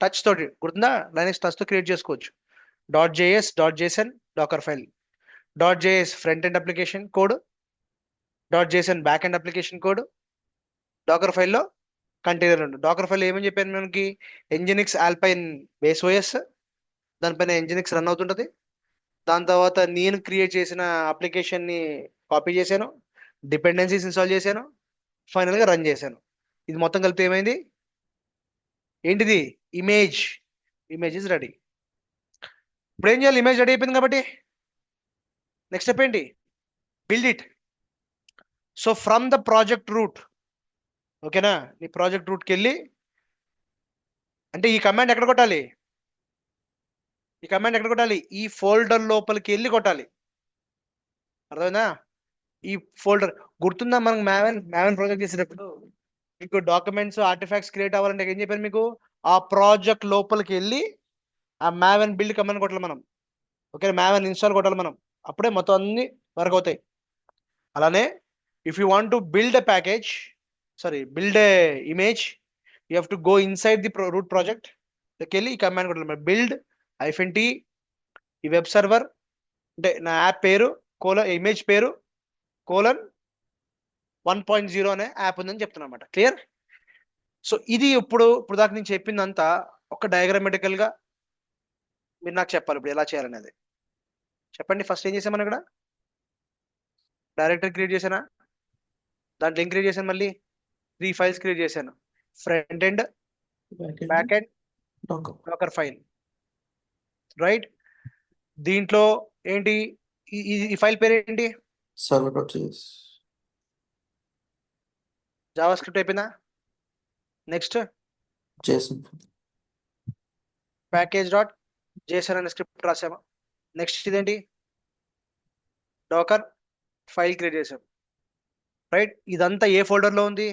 S1: Touch తోటి గుర్తుందా, Linux touch తో create చేసుకోవచ్చు. .js, .json Docker file, .js front end application code, .json back end application code. Docker ఫైల్లో container ఉంది. Docker file ఏమని చెప్పాను మనకి, nginx Alpine base OS, దానిపైన ఎంజినిక్స్ రన్ అవుతుంటది. దాని తర్వాత నేను క్రియేట్ చేసిన అప్లికేషన్ని కాపీ చేశాను, డిపెండెన్సీస్ ఇన్స్టాల్ చేశాను, ఫైనల్గా రన్ చేశాను. ఇది మొత్తం కలిపి ఏమైంది, ఏంటిది, ఇమేజ్. Image is ready. ఇప్పుడు ఏం చేయాలి, ఇమేజ్ రెడీ అయిపోయింది కాబట్టి నెక్స్ట్ స్టెప్ ఏంటి, build it. So from the project root, ఓకేనా, నీ ప్రాజెక్ట్ రూట్కి వెళ్ళి, అంటే ఈ కమాండ్ ఎక్కడ కొట్టాలి, ఈ కమాండ్ ఎక్కడ కొట్టాలి, ఈ ఫోల్డర్ లోపలికి వెళ్ళి కొట్టాలి. అర్థమైందా, ఈ ఫోల్డర్ గుర్తుందా, మనం మ్యావెన్ ప్రాజెక్ట్ చేసేటప్పుడు మీకు డాక్యుమెంట్స్ ఆర్టిఫాక్ట్స్ క్రియేట్ అవ్వాలంటే ఏం చెప్పాను మీకు, ఆ ప్రాజెక్ట్ లోపలికి వెళ్ళి ఆ మ్యావెన్ బిల్డ్ కమాండ్ కొట్టాలి మనం. ఓకే, మ్యావెన్ ఇన్స్టాల్ కొట్టాలి మనం, అప్పుడే మొత్తం అన్ని వర్క్ అవుతాయి. అలానే if you want to build a package, sorry build a image, you have to go inside the root project వెళ్ళి ఈ కమాండ్ కొట్టాలి, బిల్డ్ -t ఈ వెబ్ సర్వర్, అంటే నా యాప్ పేరు ఇమేజ్ పేరు :1.0 అనే యాప్ ఉందని చెప్తున్నా అనమాట. క్లియర్? సో ఇది ఇప్పుడు దాకా నేను చెప్పిందంతా ఒక డయాగ్రామెటికల్ గా మీరు నాకు చెప్పాలి ఇప్పుడు ఎలా చేయాలనేది. చెప్పండి. ఫస్ట్ ఏం చేసాం మనం ఇక్కడ, డైరెక్టరీ క్రియేట్ చేశానా, దాంట్లో ఏం క్రియేట్ చేశాను, మళ్ళీ 3 ఫైల్స్ క్రియేట్ చేశాను, front end, back end, Docker file, right. దీంట్లో ఏంటి, ఈ ఫైల్ పేరు ఏంటి,
S2: server.js,
S1: జావా స్క్రిప్ట్ అయిపోయిందా. Next
S2: JSON.
S1: package.json అనే స్క్రిప్ట్ రాసామా. నెక్స్ట్ ఇదేంటి, డాకర్ ఫైల్ క్రియేట్ చేసాం, రైట్. ఇదంతా ఏ ఫోల్డర్ లో ఉంది,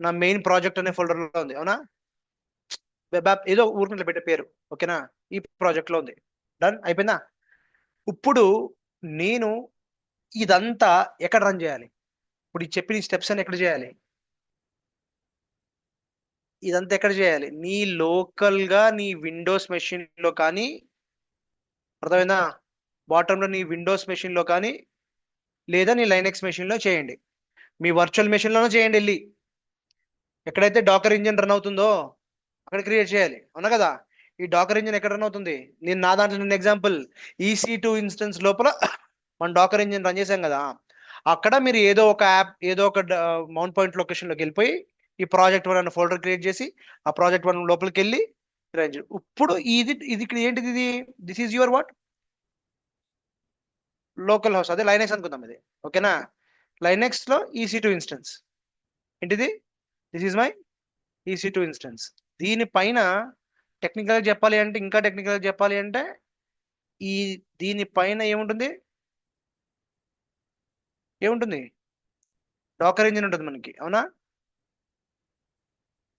S1: నా మెయిన్ ప్రాజెక్ట్ అనే ఫోల్డర్ లో ఉంది, అవునా. వెబ్ యాప్ ఏదో ఊరికి పెట్టే పేరు, ఓకేనా, ఈ ప్రాజెక్ట్ లో ఉంది. డన్ అయిపోయిందా. ఇప్పుడు నేను ఇదంతా ఎక్కడ రన్ చేయాలి, ఇప్పుడు ఈ చెప్పిన స్టెప్స్ అని ఎక్కడ చేయాలి, ఇదంతా ఎక్కడ చేయాలి, నీ లోకల్ గా నీ విండోస్ మెషిన్ లో కానీ, అర్థమైందా, బాటమ్ లో నీ విండోస్ మెషిన్ లో కానీ, లేదా నీ లైనక్స్ మెషిన్ లో చేయండి, మీ వర్చువల్ మెషిన్ లోనే చేయండి. వెళ్ళి ఎక్కడైతే డాకర్ ఇంజిన్ రన్ అవుతుందో అక్కడ క్రియేట్ చేయాలి, అవునా కదా. ఈ డాకర్ ఇంజిన్ ఎక్కడ రన్ అవుతుంది, నేను నా దాంట్లో నేను ఎగ్జాంపుల్ EC2 ఇన్స్టెన్స్ లోపల మనం డాకర్ ఇంజిన్ రన్ చేసాం కదా, అక్కడ మీరు ఏదో ఒక యాప్, ఏదో ఒక మౌంట్ పాయింట్ లొకేషన్ లోకి వెళ్ళిపోయి ఈ ప్రాజెక్ట్ 1 అనే ఫోల్డర్ క్రియేట్ చేసి ఆ ప్రాజెక్ట్ 1 లోపలికి వెళ్ళి రన్ చేయండి. ఇప్పుడు ఇది ఇక్కడ ఏంటిది, ఇది this is your what, local house, అదే లైనక్స్ అనుకుందాం ఇది, ఓకేనా. లైనక్స్ లో EC2 ఇన్స్టెన్స్ ఏంటిది, this is my EC2 instance. దీనిపైన టెక్నికల్ చెప్పాలి అంటే, ఇంకా టెక్నికల్ చెప్పాలి అంటే, ఈ దీనిపైన ఏముంటుంది, డాకర్ ఇంజిన్ ఉంటుంది మనకి, అవునా.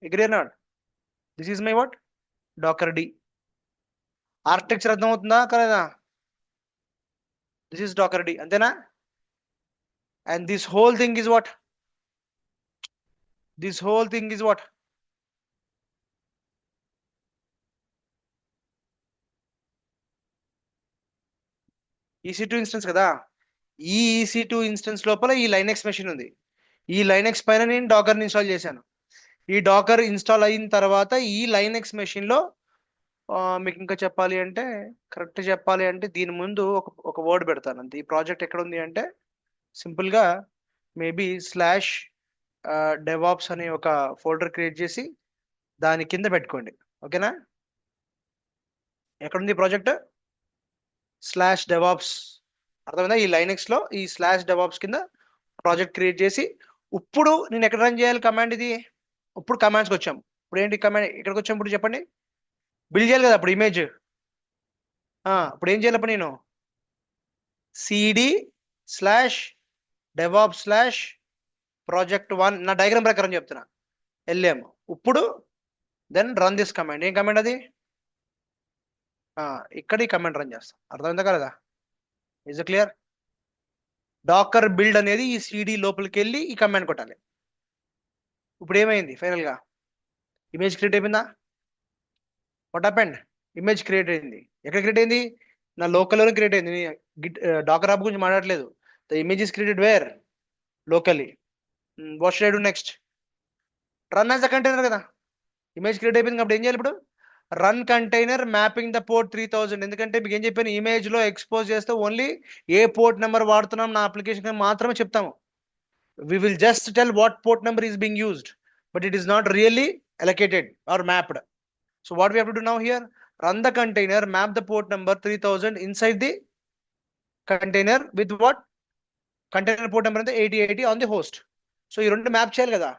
S1: Agree or not, this is my what, Docker D. Architecture అర్థమవుతుందా కదా, దిస్ ఈజ్ డాకర్ డి, అంతేనా. And this whole thing is what, this whole thing is what, EC2 instance కదా. ఈ EC2 ఇన్స్టెన్స్ లోపల ఈ లైనక్స్ మెషిన్ ఉంది, ఈ Linux పైన నేను డాకర్ని ఇన్స్టాల్ చేశాను. ఈ డాకర్ ఇన్స్టాల్ అయిన తర్వాత ఈ లైనక్స్ మెషిన్ లో మీకు ఇంకా చెప్పాలి అంటే, కరెక్ట్ చెప్పాలి అంటే, దీని ముందు ఒక వర్డ్ పెడతాను అంతే. ఈ ప్రాజెక్ట్ ఎక్కడ ఉంది అంటే, సింపుల్ గా మేబీ /DevOps అనే ఒక ఫోల్డర్ క్రియేట్ చేసి దాని కింద పెట్టుకోండి, ఓకేనా. ఎక్కడుంది ప్రాజెక్ట్, /DevOps, అర్థమైందా. ఈ లైనక్స్ లో ఈ /DevOps కింద ప్రాజెక్ట్ క్రియేట్ చేసి, ఇప్పుడు నేను ఎక్కడ రన్ చేయాలి కమాండ్, ఇది ఇప్పుడు కమాండ్స్కి వచ్చాం. ఇప్పుడు ఏంటి కమాండ్ ఇక్కడికి వచ్చాం, ఇప్పుడు చెప్పండి. బిల్డ్ చేయాలి కదా అప్పుడు ఇమేజ్. ఇప్పుడు ఏం చేయాలి అప్పుడు నేను? CD slash DevOps slash project1 నా డయాగ్రామ్ ప్రకారం చెప్తున్నా. వెళ్ళాం ఇప్పుడు. Then run this command. ఏం కమాండ్ అది? ఇక్కడ ఈ కమాండ్ రన్ చేస్తాం. అర్థమైందా కదా? Is clear? డాకర్ బిల్డ్ అనేది ఈ సిడి లోపలికి వెళ్ళి ఈ కమాండ్ కొట్టాలి. ఇప్పుడు ఏమైంది ఫైనల్ గా? ఇమేజ్ క్రియేట్ అయిపోయిందా? What happened? ఇమేజ్ క్రియేట్ అయింది. ఎక్కడ క్రియేట్ అయింది? నా లోకల్లోనే క్రియేట్ అయింది. డాకర్ యాప్ గురించి మాట్లాడలేదు. The image is created where? Locally. What should I do next? Run as a container కదా. ఇమేజ్ క్రియేట్ అయిపోయింది కాబట్టి ఏం చేయాలి ఇప్పుడు? Run container mapping the port 3000. ఎందుకంటే మీకు ఏం చెప్పాను, ఇమేజ్ లో ఎక్స్పోజ్ చేస్తే ఓన్లీ ఏ పోర్ట్ నెంబర్ వాడుతున్నాం నా అప్లికేషన్ మాత్రమే చెప్తాము. we will just tell what port number is being used, but it is not really allocated or mapped. So what we have to do now here, run the container, map the port number 3000 inside the container with what? Container port number అంటే 8080 on the host. So ఈ రెండు map చేయాలి కదా.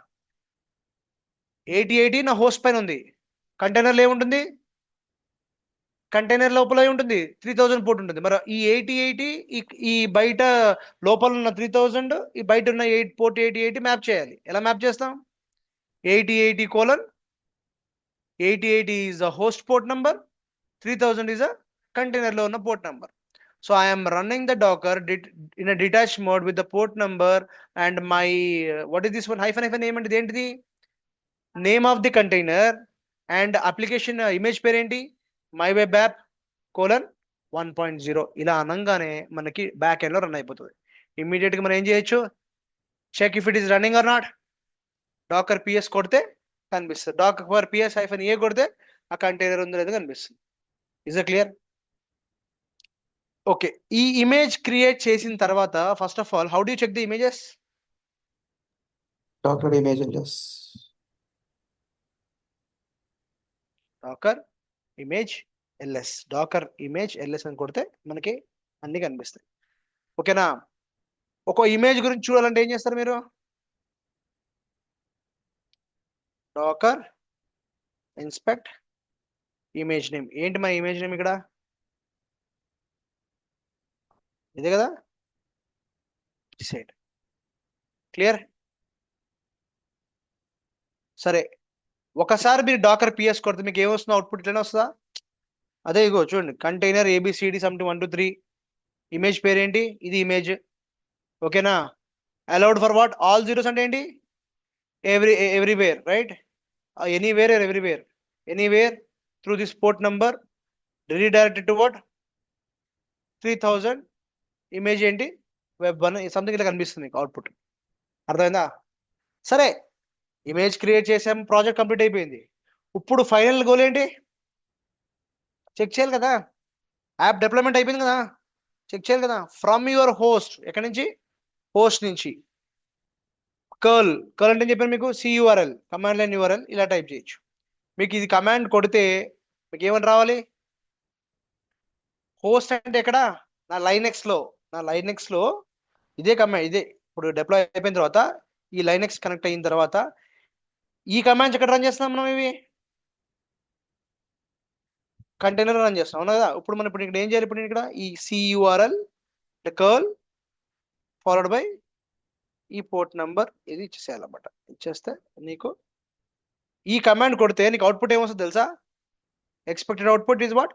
S1: 8080 నా host పైన ఉంది. కంటైనర్లో ఏముంటుంది? కంటైనర్ లోపల ఉంటుంది 3000 పోర్ట్ ఉంటుంది. మరి ఈ 8080 ఈ బయట లోపల ఉన్న 3000 ఈ బయట ఉన్న పోర్ట్ 8080 మ్యాప్ చేయాలి. ఎలా మ్యాప్ చేస్తాం? 8080 is a host port number, 3000 is a container లో ఉన్న port number. So I am running the Docker in a detached mode with the port number and my what is this one? hyphen name అంటే ఏంటిది? Name of the container and application image పేరు ఏంటి? My web app :1.0. ఇలా అనగానే మనకి back end లో run అయిపోతుంది. Immediate గా మనం ఏం చేయొచ్చు? Check if it is running or not. Docker PS కొడితే కనిపిస్తుంది. డాకర్ పిఎస్ -a కొడితే ఆ కంటైనర్ ఉందో లేదో కనిపిస్తుంది. Is it clear? ఓకే. ఈ ఇమేజ్ క్రియేట్ చేసిన తర్వాత first of all how do you check the images?
S2: Docker image ls.
S1: Docker image LS. Docker image LS అని కొడితే మనకి అన్ని కనిపిస్తాయి. ఓకేనా? ఒక ఇమేజ్ గురించి చూడాలంటే ఏం చేస్తారు మీరు? Docker inspect image name. ఏంటి మన ఇమేజ్ నేమ్ ఇక్కడ? ఇదే కదా. డిసైడ్. క్లియర్? సరే, ఒకసారి మీరు డాకర్ పిఎస్ కొడితే మీకు ఏమొస్తుందో అవుట్పుట్ ఇట్లనే వస్తుందా? అదే ఇగో చూడండి, కంటైనర్ ఏబిసిడి సంథింగ్ 1 2 3. ఇమేజ్ పేరేంటి? ఇది ఇమేజ్. ఓకేనా? Allowed for what? All zeros అంటే ఏంటి? Everywhere, right? Anywhere or everywhere. Anywhere through this port number redirected to what? 3000. Image ఏంటి? web1 సంథింగ్ ఇట్లా కనిపిస్తుంది మీకు అవుట్పుట్. అర్థమైందా? సరే, ఇమేజ్ క్రియేట్ చేసాం, ప్రాజెక్ట్ కంప్లీట్ అయిపోయింది. ఇప్పుడు ఫైనల్ గోల్ ఏంటి? చెక్ చేయాలి కదా. యాప్ డెవలప్మెంట్ అయిపోయింది కదా, చెక్ చేయాలి కదా. ఫ్రమ్ యువర్ హోస్ట్, ఎక్కడి నుంచి? హోస్ట్ నుంచి. కర్ల్ అంటే చెప్పాను మీకు, CURL కమాండ్ లైన్ URL ఇలా టైప్ చేయొచ్చు. మీకు ఇది కమాండ్ కొడితే మీకు ఏమని రావాలి? హోస్ట్ అంటే ఎక్కడ? నా లైనెక్స్ లో ఇదే కమాండ్. ఇదే ఇప్పుడు డిప్లాయ్ అయిపోయిన తర్వాత ఈ లైనెక్స్ కనెక్ట్ అయిన తర్వాత ఈ కమాండ్స్ ఎక్కడ రన్ చేస్తున్నాం మనం? ఇవి కంటైనర్ రన్ చేస్తాం, అవునా కదా. ఇప్పుడు మనం ఇక్కడ ఏం చేయాలి? ఇప్పుడు ఇక్కడ ఈ CURL కర్ల్ ఫాలోడ్ బై ఈ పోర్ట్ నంబర్ ఇది ఇచ్చేసేయాలన్నమాట. ఇచ్చేస్తే నీకు ఈ కమాండ్ కొడితే నీకు అవుట్పుట్ ఏమొస్తుంది తెలుసా? Expected output is what?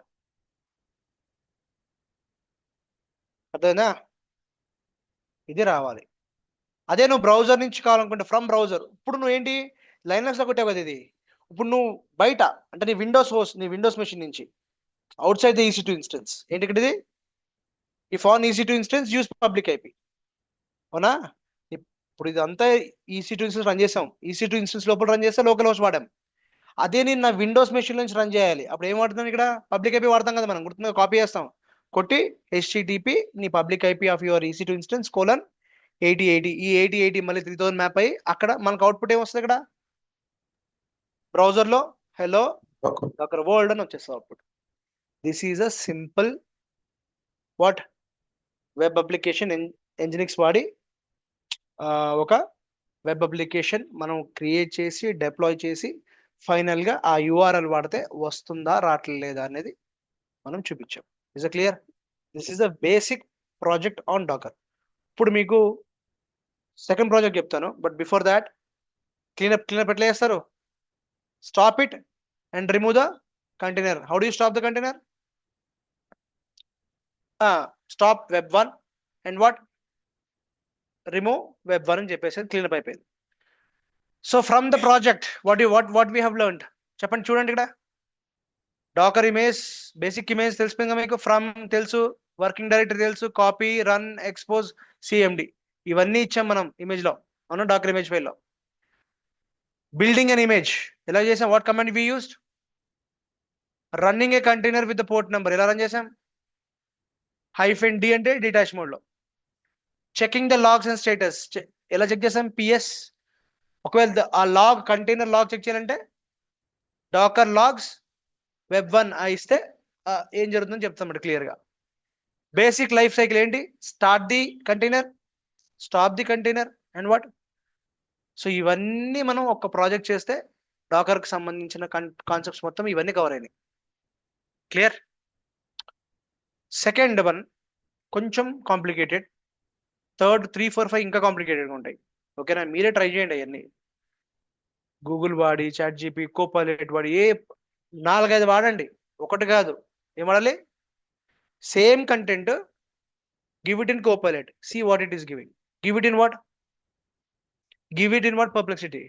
S1: అర్థమైందా? ఇది రావాలి. అదే నువ్వు బ్రౌజర్ నుంచి కావాలనుకుంటే ఫ్రమ్ బ్రౌజర్. ఇప్పుడు నువ్వు ఏంటి లైనక్స్ లో కొట్టావు కదా ఇది. ఇప్పుడు నువ్వు బయట అంటే నీ విండోస్ మెషిన్ నుంచి out side the EC2 instance ఏంటి ఇక్కడ ఇది? ఈ fan EC2 instance use public IP, అవునా? ఇప్పుడు ఇదంతా EC2 ఇన్స్టెన్స్ రన్ చేసాం. EC2 ఇన్స్టెన్స్ లోపల రన్ చేస్తే లోకల్ హోస్ట్ వాడాం. అదే నేను నా విండోస్ మెషిన్ నుంచి రన్ చేయాలి. అప్పుడు ఏం వాడుతున్నాం? ఇక్కడ పబ్లిక్ IP వాడతాం కదా మనం, గుర్తుందా? కాపీ చేస్తాం, కొట్టి HTTP నీ public IP of your EC2 instance :8080. ఈ 8080 మళ్ళీ 3000 మ్యాప్ అయ్యి అక్కడ మనకు అవుట్పుట్ ఏమొస్తుంది? ఇక్కడ బ్రౌజర్ లో హలో డాకర్ వరల్డ్ అని వచ్చేస్తుంది output. This is a simple what web application Nginx వాడి ఒక వెబ్ అప్లికేషన్ మనం క్రియేట్ చేసి డిప్లాయ్ చేసి ఫైనల్గా ఆ యూఆర్ఎల్ వాడితే వస్తుందా రావట్లేదా అనేది మనం చూపించాం. Is clear? This is the basic project on Docker. ఇప్పుడు మీకు సెకండ్ ప్రాజెక్ట్ చెప్తాను, బట్ బిఫోర్ దాట్ క్లీనప్ ఎట్లా చేస్తారు? Stop it and remove the container. How do you stop the container? Stop web1 and what remove web1 అని చెప్పేసి cleanup అయిపోయింది. So from the project what we have learned చెప్పండి. చూడండి ఇక్కడ Dakar image, basic image తెలిసిపోయిందా మీకు? From తెలుసు, working directory తెలుసు, కాపీ, రన్, ఎక్స్పోజ్, సిఎండి ఇవన్నీ ఇచ్చాం మనం ఇమేజ్ లో, అవును, డాకర్ ఇమేజ్ ఫైల్ లో. బిల్డింగ్ అన్ ఇమేజ్ ఎలా చేసాం? What command we used? Running a container with the port number ఎలా రన్ చేసాం? -d అంటే డిటాచ్ మోడ్ లో. Checking the logs and status ఎలా చెక్ చేసాం? పిఎస్. ఒకవేళ ఆ లాగ్ కంటైనర్ లాగ్ చెక్ చేయాలంటే డాకర్ లాగ్స్ web1 ఇస్తే ఏం జరుగుతుందని చెప్తాం క్లియర్ గా. బేసిక్ లైఫ్ సైకిల్ ఏంటి? Start the container, stop the container and what. So ఇవన్నీ మనం ఒక ప్రాజెక్ట్ చేస్తే డాకర్ కి సంబంధించిన కాన్సెప్ట్స్ మొత్తం ఇవన్నీ కవర్ అయినాయి. క్లియర్? సెకండ్ వన్ కొంచెం కాంప్లికేటెడ్, థర్డ్ 3, 4, 5 ఇంకా కాంప్లికేటెడ్గా ఉంటాయి. ఓకేనా? మీరే ట్రై చేయండి అవన్నీ. గూగుల్ వాడి, చాట్ జీపీ, కోపైలట్ వాడి 4-5 వాడండి, ఒకటి కాదు. ఏం వాడాలి? Same content give it in Copilot, see what it is giving. Give it in what? Give it in what? Perplexity.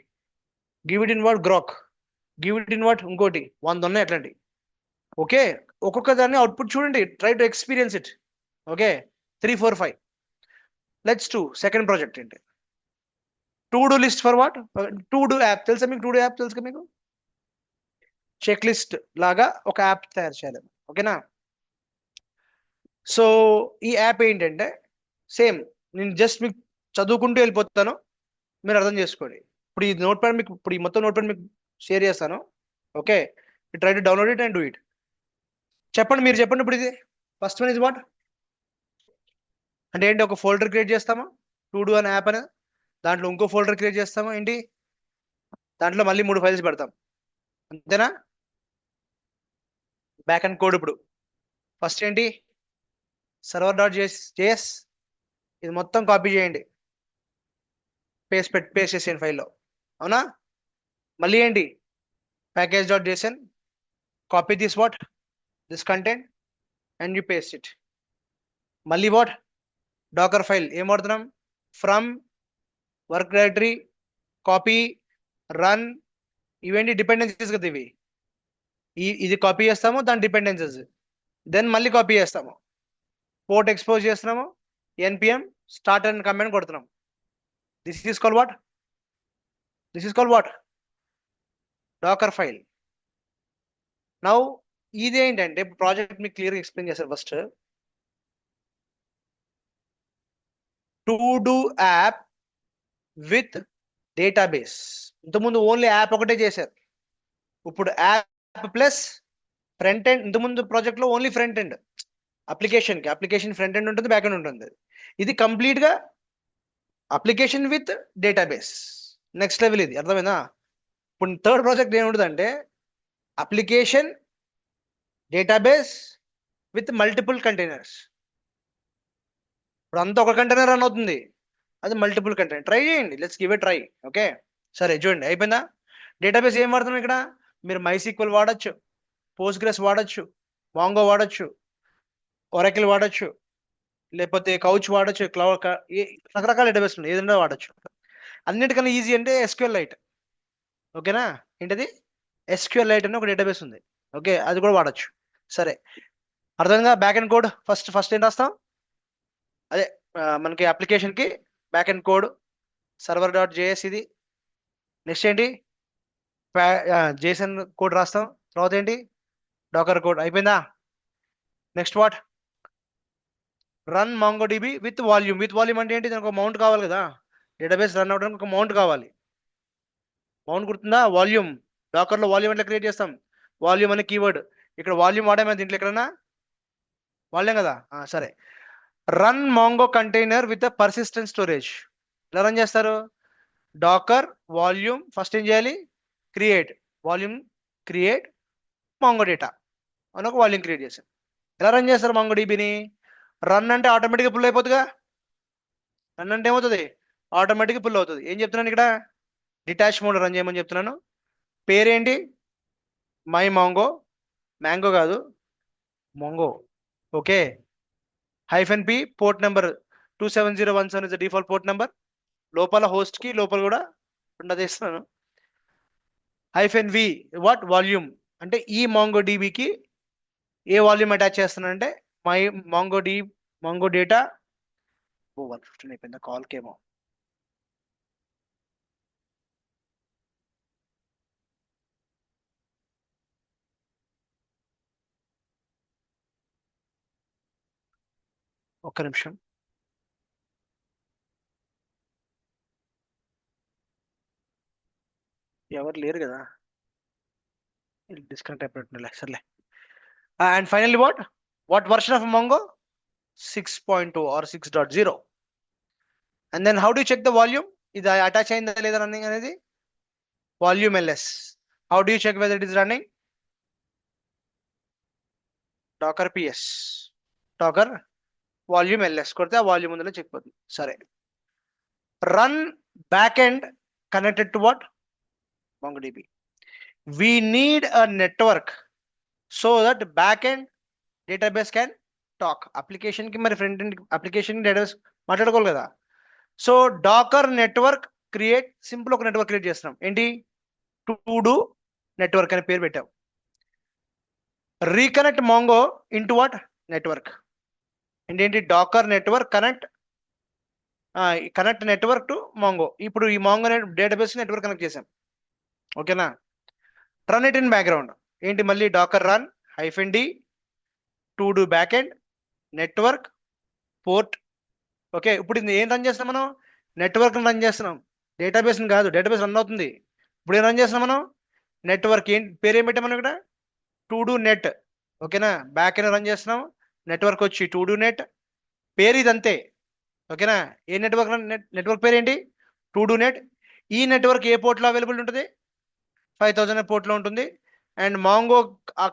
S1: Give it in what? Grok. Give it in what? ఇంకోటి 100 ఉన్నాయి అట్లాంటి. Okay, ఒక్కొక్క దాన్ని అవుట్పుట్ చూడండి, try to experience it. Okay, 3, 4, 5. Let's to second project ఏంటి? To do list for what? To do app తెలుసా మీకు? To do app తెలుసా మీకు? చెక్ లిస్ట్ లాగా ఒక యాప్ తయారు చేయాలి. ఓకేనా? సో ఈ యాప్ ఏంటంటే సేమ్, నేను జస్ట్ మీకు చదువుకుంటూ వెళ్ళిపోతాను, మీరు అర్థం చేసుకోండి. ఇప్పుడు ఈ నోట్ ప్యాడ్ మీకు, ఇప్పుడు ఈ మొత్తం నోట్ ప్యాడ్ మీకు షేర్ చేస్తాను. Okay, try to download it and do it. చెప్పండి, మీరు చెప్పండి. ఇప్పుడు ఇది ఫస్ట్ వన్ ఇస్ వాట్ అంటే ఏంటి? ఒక ఫోల్డర్ క్రియేట్ చేస్తామా టు డూ అనే యాప్ అని, దాంట్లో ఇంకో ఫోల్డర్ క్రియేట్ చేస్తామా ఏంటి, దాంట్లో మళ్ళీ 3 ఫైల్స్ పెడతాం, అంతేనా? బ్యాక్ అండ్ కోడ్ ఇప్పుడు ఫస్ట్ ఏంటి? server.js ఇది మొత్తం కాపీ చేయండి, పేస్ట్ చేసేయండి ఫైల్లో, అవునా? మళ్ళీ ఏంటి? package.json, copy this what, this content and you paste it. మళ్ళీ వాట్? డాకర్ ఫైల్ ఏం వాడుతున్నాం? From work directory, copy, run, ఇవేంటి? డిపెండెన్సీస్ కదా ఇవి. ఇది కాపీ చేస్తాము, దాని డిపెండెన్సీస్, దెన్ మళ్ళీ కాపీ చేస్తాము, పోర్ట్ ఎక్స్పోజ్ చేస్తున్నాము, npm స్టార్ట్ అండ్ కమాండ్ కొడుతున్నాం. This is call what? This is call what? Docker file. Now ఇది ఏంటంటే ప్రాజెక్ట్ మీకు క్లియర్గా ఎక్స్ప్లెయిన్ చేశారు. First to do app with database. ఇంతకుముందు ఓన్లీ యాప్ ఒకటే చేశారు, ఇప్పుడు యాప్ ప్లస్ ఫ్రంట్ ఎండ్. ఇంతకుముందు ప్రాజెక్ట్ లో only front end, application front end ఉంటుంది, బ్యాక్ ఎండ్ ఉంటుంది. ఇది కంప్లీట్ గా application with database, next level ఇది. అర్థమైందా? ఇప్పుడు థర్డ్ ప్రాజెక్ట్ ఏముంటుందంటే application database with multiple containers. ఇప్పుడు అంతా ఒక కంటైనర్ రన్ అవుతుంది, అది మల్టిపుల్ కంటైనర్. ట్రై చేయండి, let's give a try. Okay, సరే చూడండి అయిపోయిందా? డేటాబేస్ ఏం వాడుతున్నాం ఇక్కడ? మీరు MySQL వాడచ్చు, పోస్ట్గ్రెస్ వాడచ్చు, మాంగో వాడచ్చు, ఒరాకిల్ వాడచ్చు, లేకపోతే కౌచ్ వాడచ్చు, రకరకాల డేటాబేస్ ఉన్నాయి, ఏదైనా వాడచ్చు. అన్నిటికన్నా ఈజీ అంటే SQLite. ఓకేనా? ఏంటది? SQLite అని ఒక డేటాబేస్ ఉంది. ఓకే, అది కూడా వాడచ్చు. సరే, అర్థంగా? బ్యాక్ అండ్ కోడ్ ఫస్ట్ ఏం రాస్తాం? అదే మనకి అప్లికేషన్ కి బ్యాక్ అండ్ కోడ్ server.js ఇది. నెక్స్ట్ ఏంటి? JSON కోడ్ రాస్తాం. తర్వాత ఏంటి? Docker code. అయిపోయిందా? Next what? Run MongoDB with volume. With volume అంటే ఏంటి? దానికి ఒక మౌంట్ కావాలి కదా, డేటాబేస్ రన్ అవడానికి ఒక మౌంట్ కావాలి. మౌంట్ గుర్తుందా? వాల్యూమ్. డాకర్ లో వాల్యూమ్ ఎట్లా క్రియేట్ చేస్తాం? వాల్యూమ్ అనే కీవర్డ్. ఇక్కడ వాల్యూమ్ వాడామే దీంట్లో, ఎక్కడన్నా వాడలేం కదా. సరే, run mango container with persistent storage ఎలా రన్ చేస్తారు? డాకర్ వాల్యూమ్ ఫస్ట్ ఏం చేయాలి, create volume, create mango data అని ఒక వాల్యూమ్ క్రియేట్ చేశాను. ఎలా రన్ చేస్తారు మాంగో డీబీని? రన్ అంటే ఆటోమేటిక్గా పుల్ అయిపోతుందిగా. రన్ అంటే ఏమవుతుంది, ఆటోమేటిక్గా పుల్ అవుతుంది. ఏం చెప్తున్నాను ఇక్కడ, డిటాచ్ మోడ్ రన్ చేయమని చెప్తున్నాను. పేరేంటి, మై మాంగో, మ్యాంగో కాదు mango. Okay, -p port number 27017 is the default port number. లోపల హోస్ట్ కి లోపల కూడా ఉండదు ఇస్తున్నాను. -v వాట్ వాల్యూమ్ అంటే ఈ మాంగో డీబీకి ఏ వాల్యూమ్ అటాచ్ చేస్తున్నానంటే మై మాంగో డేటా. 115 అయిపోయింది కాల్కి ఏమో. ఒక్క నిమిషం. ఎవరు లేరు కదా, డిస్కనెక్ట్ అయిపోయినట్లే, సర్లే. And finally what version of Mongo, 6.2 or 6.0. And then how do check the volume, ఇది అటాచ్ అయిందా లేదా రన్నింగ్ అనేది, volume ls. How do check whether it is running, Docker ps Docker volume ls కొడితే ఆ volume ఉందని check పోతుంది. సరే, run back end connected to what, MongoDB. We need a network so that back end database can talk. Application కి మరి front end application database మాట్లాడుకోవాలి కదా. So Docker network create, simple ఒక నెట్వర్క్ క్రియేట్ చేస్తున్నాం. ఏంటి, to do network అనే పేరు పెట్టాం. Reconnect Mongo into what network, ఏంటి Docker network connect network to Mongo. ఇప్పుడు ఈ మాంగో డేటాబేస్ నెట్వర్క్ కనెక్ట్ చేసాం. ఓకేనా, రన్ ఇట్ ఇన్ బ్యాక్గ్రౌండ్. ఏంటి మళ్ళీ Docker run -d to do back end network port. Okay, ఇప్పుడు ఇది ఏం రన్ చేస్తున్నాం మనం, నెట్వర్క్ రన్ చేస్తున్నాం, డేటాబేస్ కాదు. డేటాబేస్ రన్ అవుతుంది. ఇప్పుడు ఏం రన్ చేస్తున్నాం మనం, నెట్వర్క్. ఏంటి పేరు ఏం పెట్టాం మనం ఇక్కడ, టు డూ నెట్. ఓకేనా, బ్యాక్ ఎండ్ రన్ చేస్తున్నాం, నెట్వర్క్ వచ్చి టు డూ నెట్, పేరు ఇది అంతే. ఓకేనా, ఏ నెట్వర్క్, నెట్వర్క్ పేరు ఏంటి, టు డూ నెట్. ఈ నెట్వర్క్ ఏ పోర్ట్లో అవైలబుల్ ఉంటుంది, 5000 పోర్ట్లో ఉంటుంది. అండ్ మాంగో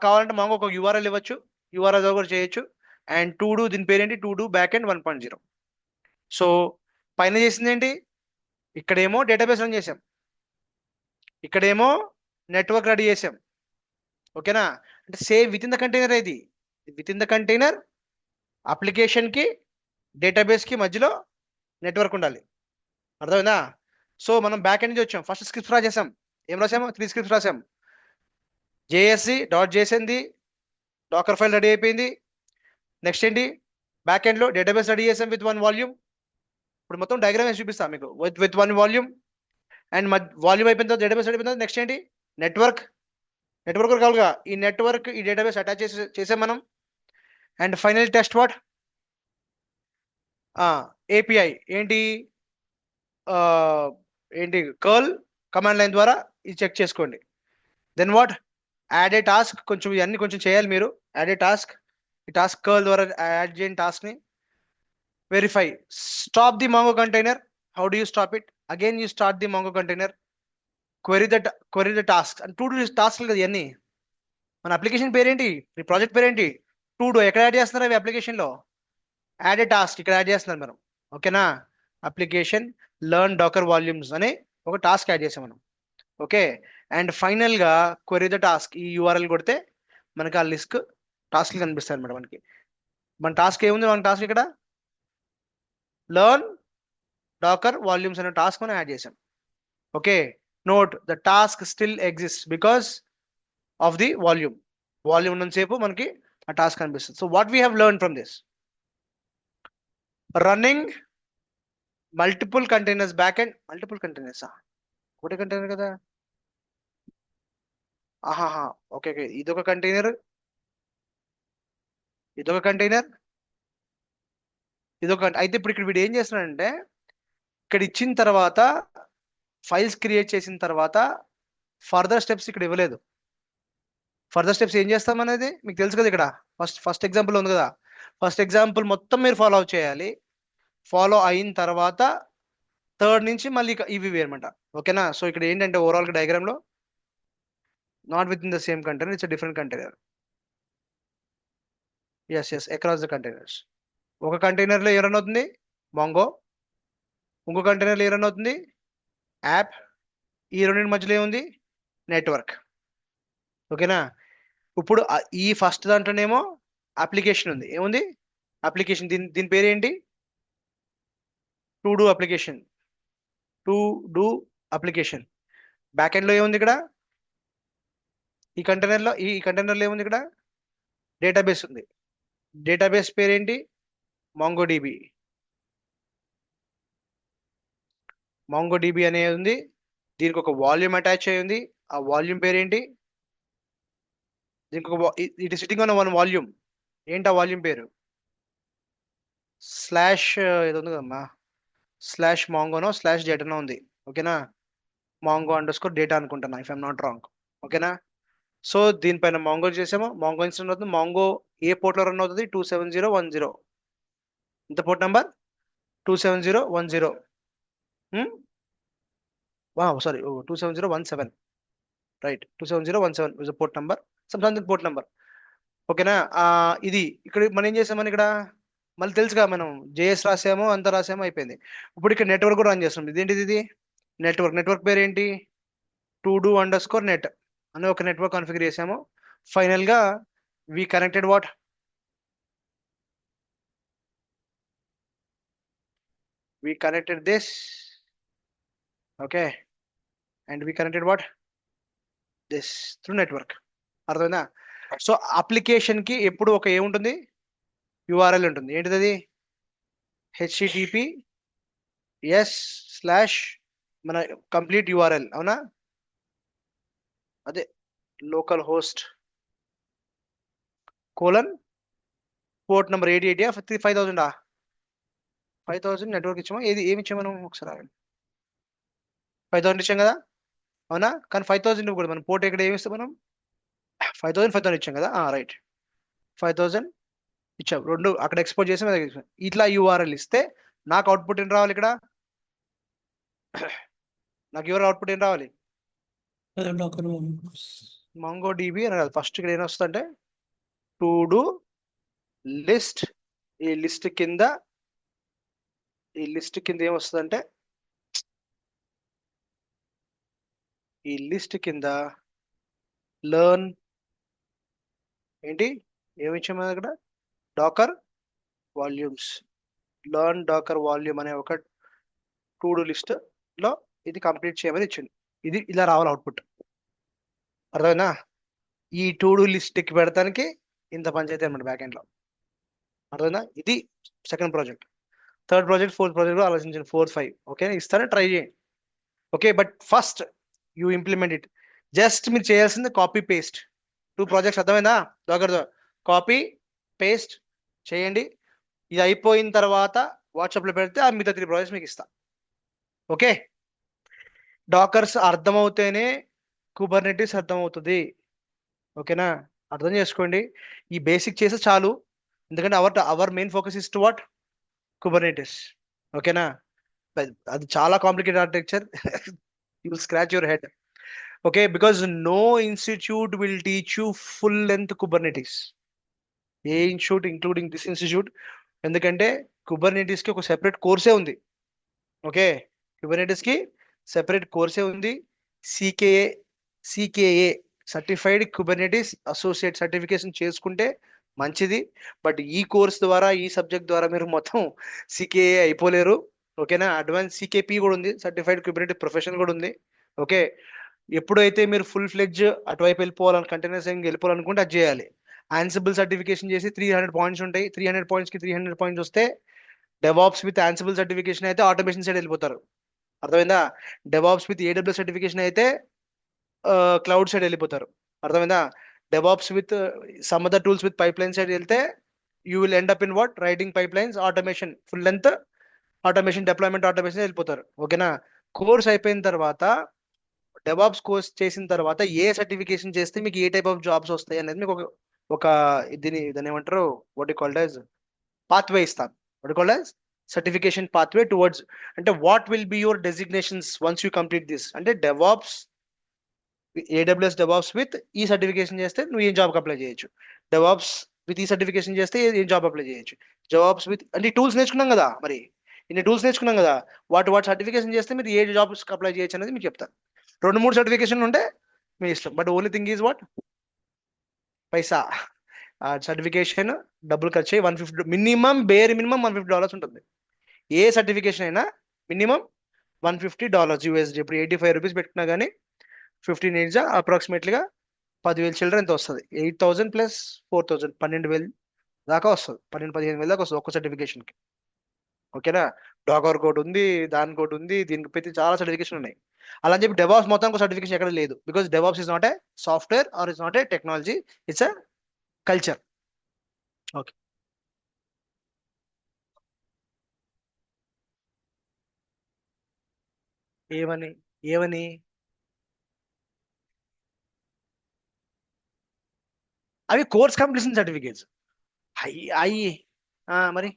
S1: కావాలంటే మాంగో ఒక యూఆర్ఎల్ ఇవ్వచ్చు, యూఆర్ఎల్ కూడా చేయొచ్చు. అండ్ టు డూ, దీని పేరేంటి, to do back end 1.0. So పైన చేసింది ఏంటి, ఇక్కడేమో డేటాబేస్ రన్ చేసాం, ఇక్కడేమో నెట్వర్క్ రెడీ చేసాం. ఓకేనా, అంటే same with in the container. ఇది విత్ ఇన్ ద కంటైనర్, అప్లికేషన్కి డేటాబేస్కి మధ్యలో నెట్వర్క్ ఉండాలి. అర్థమైందా? సో మనం బ్యాక్ ఎండ్ నుంచి వచ్చాం, ఫస్ట్ స్క్రిప్ట్స్ రాసేసాం. ఏం రాసాము, 3 స్క్రిప్ట్స్ రాసాం. JSC.json డాకర్ ఫైల్ రెడీ అయిపోయింది. నెక్స్ట్ ఏంటి, బ్యాక్ ఎండ్లో డేటాబేస్ రెడీ చేసాం విత్ 1 వాల్యూమ్. ఇప్పుడు మొత్తం డయాగ్రామ్ వేసి చూపిస్తాం మీకు, విత్ 1 వాల్యూమ్. అండ్ వాల్యూమ్ అయిపోయిన తర్వాత డేటాబేస్ అయిపోయిన తర్వాత నెక్స్ట్ ఏంటి, నెట్వర్క్ కావాలిగా. ఈ నెట్వర్క్ ఈ డేటాబేస్ అటాచ్ చేసాం మనం. And final test what, API ఏంటి, కర్ల్ కమాండ్ లైన్ ద్వారా ఇది చెక్ చేసుకోండి. Then what, add a task. కొంచెం ఇవన్నీ కొంచెం చేయాలి మీరు. యాడ్ ఏ టాస్క్, ఈ టాస్క్ కర్ల్ ద్వారా యాడ్ చేయండి టాస్క్ని. Verify, stop the Mongo container. How do you stop it, again you start the Mongo container. Query the task. And to do task కదా ఇవన్నీ. మన అప్లికేషన్ పేరేంటి, మీ ప్రాజెక్ట్ పేరేంటి, టు డూ. ఎక్కడ యాడ్ చేస్తున్నారు అవి అప్లికేషన్లో, యాడ్ ఏ టాస్క్ ఇక్కడ యాడ్ చేస్తున్నారు మనం. ఓకేనా, అప్లికేషన్ లెర్న్ డాకర్ వాల్యూమ్స్ అనే ఒక టాస్క్ యాడ్ చేసాం మనం. ఓకే, అండ్ ఫైనల్గా క్వెరీ ద టాస్క్, ఈ యూఆర్ఎల్ కొడితే మనకి ఆ లిస్ట్ టాస్క్లు కనిపిస్తాయి అనమాట. మన టాస్క్ ఏముంది, మన టాస్క్ ఇక్కడ లెర్న్ డాకర్ వాల్యూమ్స్ అనే టాస్క్ మనం యాడ్ చేసాం. Okay, note the task still exist because of the volume ఉన్నంతసేపు మనకి ఆ టాస్క్ కనిపిస్తుంది. So what we have learn from this, running multiple containers back end. Multiple కంటైనర్సా, ఒకటే కంటైనర్ కదా. ఆహాహా, ఓకే, ఇదొక కంటైనర్, అయితే ఇప్పుడు ఇక్కడ వీడు ఏం చేస్తున్నాడంటే, ఇక్కడ ఇచ్చిన తర్వాత ఫైల్స్ క్రియేట్ చేసిన తర్వాత ఫర్దర్ స్టెప్స్ ఇక్కడ ఇవ్వలేదు. ఫర్దర్ స్టెప్స్ ఏం చేస్తాం అనేది మీకు తెలుసు కదా. ఇక్కడ ఫస్ట్ ఎగ్జాంపుల్ ఉంది కదా, ఫస్ట్ ఎగ్జాంపుల్ మొత్తం మీరు ఫాలో అప్ చేయాలి. ఫాలో అయిన తర్వాత థర్డ్ నుంచి మళ్ళీ ఇవి అనమాట. ఓకేనా? సో ఇక్కడ ఏంటంటే ఓవరాల్ డయాగ్రామ్ లో not within the same container, it's different container. Yes across the containers. ఒక కంటైనర్ లో ఏ రన్ అవుతుంది? మాంగో. ఇంకో కంటైనర్ లో ఏ రన్ అవుతుంది? యాప్. ఈ రెండింటి మధ్యలో ఏముంది? నెట్వర్క్. ఓకేనా? ఇప్పుడు ఈ ఫస్ట్ దాంట్లోనేమో అప్లికేషన్ ఉంది. ఏముంది? అప్లికేషన్. దీని పేరు ఏంటి? To do application. To do application. Back end లో ఏముంది ఇక్కడ? ఈ కంటైనర్ లో ఏముంది ఇక్కడ? డేటాబేస్ ఉంది. డేటాబేస్ పేరు ఏంటి? మాంగోడిబి. మాంగోడిబి అనేది ఉంది. దీనికి ఒక వాల్యూమ్ అటాచ్ అయ్యి ఉంది. ఆ వాల్యూమ్ పేరు ఏంటి? దీనికి ఒక it is sitting on one volume. ఏంటి ఆ వాల్యూమ్ పేరు? స్లాష్ ఏదో ఉంది కదమ్మా, స్లాష్ మాంగోనో స్లాష్ డేటానో ఉంది. ఓకేనా? మాంగో అండర్ స్కోర్ డేటా అనుకుంటున్నా, ఇఫ్ ఐఎమ్ నాట్ రాంగ్. ఓకేనా? సో దీనిపైన మాంగో చేసాము. మాంగో ఇన్స్టెంట్ అవుతుంది. మాంగో ఏ పోర్ట్లో రన్ అవుతుంది? 27010. ఇంత port number 27010. Sorry, 27017. Right, 27017 is port number. Something port number. ఓకేనా? ఇది ఇక్కడ మనం ఏం చేసామని ఇక్కడ మళ్ళీ తెలుసుగా, మనం జేఎస్ రాసాము, అంతా రాసాము, అయిపోయింది. ఇప్పుడు ఇక్కడ నెట్వర్క్ కూడా రన్ చేస్తుంది. ఇదేంటిది? ఇది నెట్వర్క్ పేరు ఏంటి? To do underscore net అనే ఒక నెట్వర్క్ కాన్ఫిగర్ చేసాము. ఫైనల్ గా we connected what? We connected this. Okay, and we connected what? This through network. అర్థమైందా? సో అప్లికేషన్ కి ఎప్పుడు ఒక ఏముంటుంది? యూఆర్ఎల్ ఉంటుంది. ఏంటిది అది? హెచ్టిటిపి స్లాష్ మన కంప్లీట్ యూఆర్ఎల్. అవునా? అదే localhost colon port number 8080 5000. 5000 network ఇచ్చామా? ఏమి ఇచ్చాము మనం? ఒకసారి 5000 ఇచ్చాం కదా? అవునా? కానీ 5000 కూడా మనం పోర్ట్ ఇక్కడ ఏమి ఇస్తాం? మనం 5000 ఇచ్చాం కదా? రైట్, 5000 ఇచ్చాం. రెండు అక్కడ ఎక్స్పోర్ట్ చేసాం. ఇట్లా యూఆర్ఎల్ ఇస్తే నాకు అవుట్పుట్ ఏం రావాలి ఇక్కడ? నాకు ఎవరు అవుట్పుట్ ఏం రావాలి? మాంగో డిబి అని రాదు. ఫస్ట్ ఇక్కడ ఏం వస్తుందంటే టు డూ లిస్ట్. ఈ లిస్ట్ కింద ఏం వస్తుందంటే, ఈ లిస్ట్ కింద లర్న్ ఏంటి? ఏమి ఇచ్చాము అక్కడ? Docker volumes. Learn Docker volume అనే ఒక టు డూ లిస్ట్ లో ఇది కంప్లీట్ చేయమని ఇచ్చింది. ఇది ఇలా రావాలి అవుట్పుట్. అర్థమైనా? ఈ టు డూ లిస్ట్ కి పెడతానికి ఇంత పంచాయతీ అనమాట బ్యాక్ ఎండ్ లో. అర్థమైనా? ఇది second project. Third project, fourth project ఆలోచించండి. 4, 5. ఓకే, ఇస్తానే ట్రై చేయండి. Okay, but first you implement it. Just మీరు చేయాల్సింది కాపీ పేస్ట్. 2 ప్రాజెక్ట్స్. అర్థమైందా? దగ్గర కాపీ పేస్ట్ చేయండి. ఇది అయిపోయిన తర్వాత వాట్సాప్లో పెడితే ఆ మిగతా 3 ప్రాజెక్ట్స్ మీకు ఇస్తా. ఓకే, డాకర్స్ అర్థమవుతేనే కుబర్నెటిస్ అర్థమవుతుంది. ఓకేనా? అర్థం చేసుకోండి. ఈ బేసిక్ చేస్తే చాలు. ఎందుకంటే our main focus is to what? Kubernetes. ఓకేనా? అది చాలా complicated architecture. You will scratch your head. Okay, because no institute will teach you full length Kubernetes. ఏ ఇన్స్టిట్యూట్ ఇంక్లూడింగ్ దిస్ ఇన్స్టిట్యూట్. ఎందుకంటే కుబర్నెటిస్ కి ఒక సెపరేట్ కోర్సే ఉంది. ఓకే, కుబర్నెటిస్ కి సెపరేట్ కోర్సే ఉంది. CKA certified Kubernetes associate certification చేసుకుంటే మంచిది. బట్ ఈ కోర్స్ ద్వారా, ఈ సబ్జెక్ట్ ద్వారా మీరు మొత్తం సికేఏ అయిపోలేరు. ఓకేనా? అడ్వాన్స్ సికేపి కూడా ఉంది, సర్టిఫైడ్ కుబర్నెటిస్ ప్రొఫెషనల్ కూడా ఉంది. ఓకే, ఎప్పుడైతే మీరు ఫుల్ ఫ్లెడ్జ్ అటువైపు వెళ్ళిపోవాలని, కంటిన్యూస్ వెళ్ళిపోవాలనుకుంటే అది చేయాలి. ఆన్సిబుల్ సర్టిఫికేషన్ చేసి 300 పాయింట్స్ ఉంటాయి. 300 పాయింట్స్ కి 300 పాయింట్స్ వస్తే డెవాప్స్ విత్ ఆన్సిబుల్ సర్టిఫికేషన్ అయితే ఆటోమేషన్ సైడ్ వెళ్ళిపోతారు. అర్థమైందా? డెవాప్స్ విత్ ఏడబ్ల్యూఎస్ సర్టిఫికేషన్ అయితే క్లౌడ్ సైడ్ వెళ్ళిపోతారు. అర్థమైందా? DevOps with some other tools with pipeline side వెళ్తే you will end up in what? Writing pipelines, automation, full length automation, deployment automation వెళ్ళిపోతారు. ఓకేనా? Course అయిపోయిన తర్వాత, DevOps course చేసిన తర్వాత ఏ సర్టిఫికేషన్ చేస్తే మీకు ఏ టైప్ ఆఫ్ జాబ్స్ వస్తాయి అనేది మీకు ఒక దాన్ని ఏమంటారు, what you called as pathway ఇస్తాను. What you called as certification pathway towards, అంటే what will be your designations once you complete this, అంటే డెవాప్స్, ఏడబ్ల్యూఎస్ డెవాప్స్ విత్ ఈ సర్టిఫికేషన్ చేస్తే నువ్వు ఏం జాబ్కి అప్లై చేయొచ్చు, డెవాప్స్ విత్ ఈ సర్టిఫికేషన్ చేస్తే ఏం జాబ్ అప్లై చేయొచ్చు, జవాబ్స్ విత్ అంటే టూల్స్ నేర్చుకున్నాం కదా, మరి ఇన్ని టూల్స్ నేర్చుకున్నాం కదా, వాటి సర్టిఫికేషన్ చేస్తే మీరు ఏ జాబ్స్కి అప్లై చేయొచ్చు అనేది మీకు చెప్తాను. 2-3 సర్టిఫికేషన్ ఉంటే మీ ఇష్టం, but only thing is what, పైసా. ఆ సర్టిఫికేషన్ డబ్బులు ఖర్చు అయ్యి $150, మినిమం మినిమం $150 ఉంటుంది. ఏ సర్టిఫికేషన్ అయినా మినిమం $150 యూఎస్డి. ఇప్పుడు ₹85 పెట్టినా కానీ 15 ఇయర్స్ అప్రాక్సిమేట్లీగా 10,000 చిల్లర ఎంత వస్తుంది, 8,000 ప్లస్ 4,000 12,000 దాకా వస్తుంది, 12-15,000 దాకా వస్తుంది ఒక్క సర్టిఫికేషన్కి. ఓకేనా, డాకర్ కోడ్ ఉంది, దాని కోడ్ ఉంది, దీనికి ప్రతి చాలా సర్టిఫికేషన్ ఉన్నాయి. అలా అని చెప్పి డెవాప్స్ మొత్తం సర్టిఫికేషన్ ఎక్కడ లేదు, because DevOps is not a software or is not a technology, it's a culture. Okay, ఏమని ఏమని అవి కోర్స్ కంప్లీషన్ సర్టిఫికేట్స్. అయ్యి అయ్యి మరి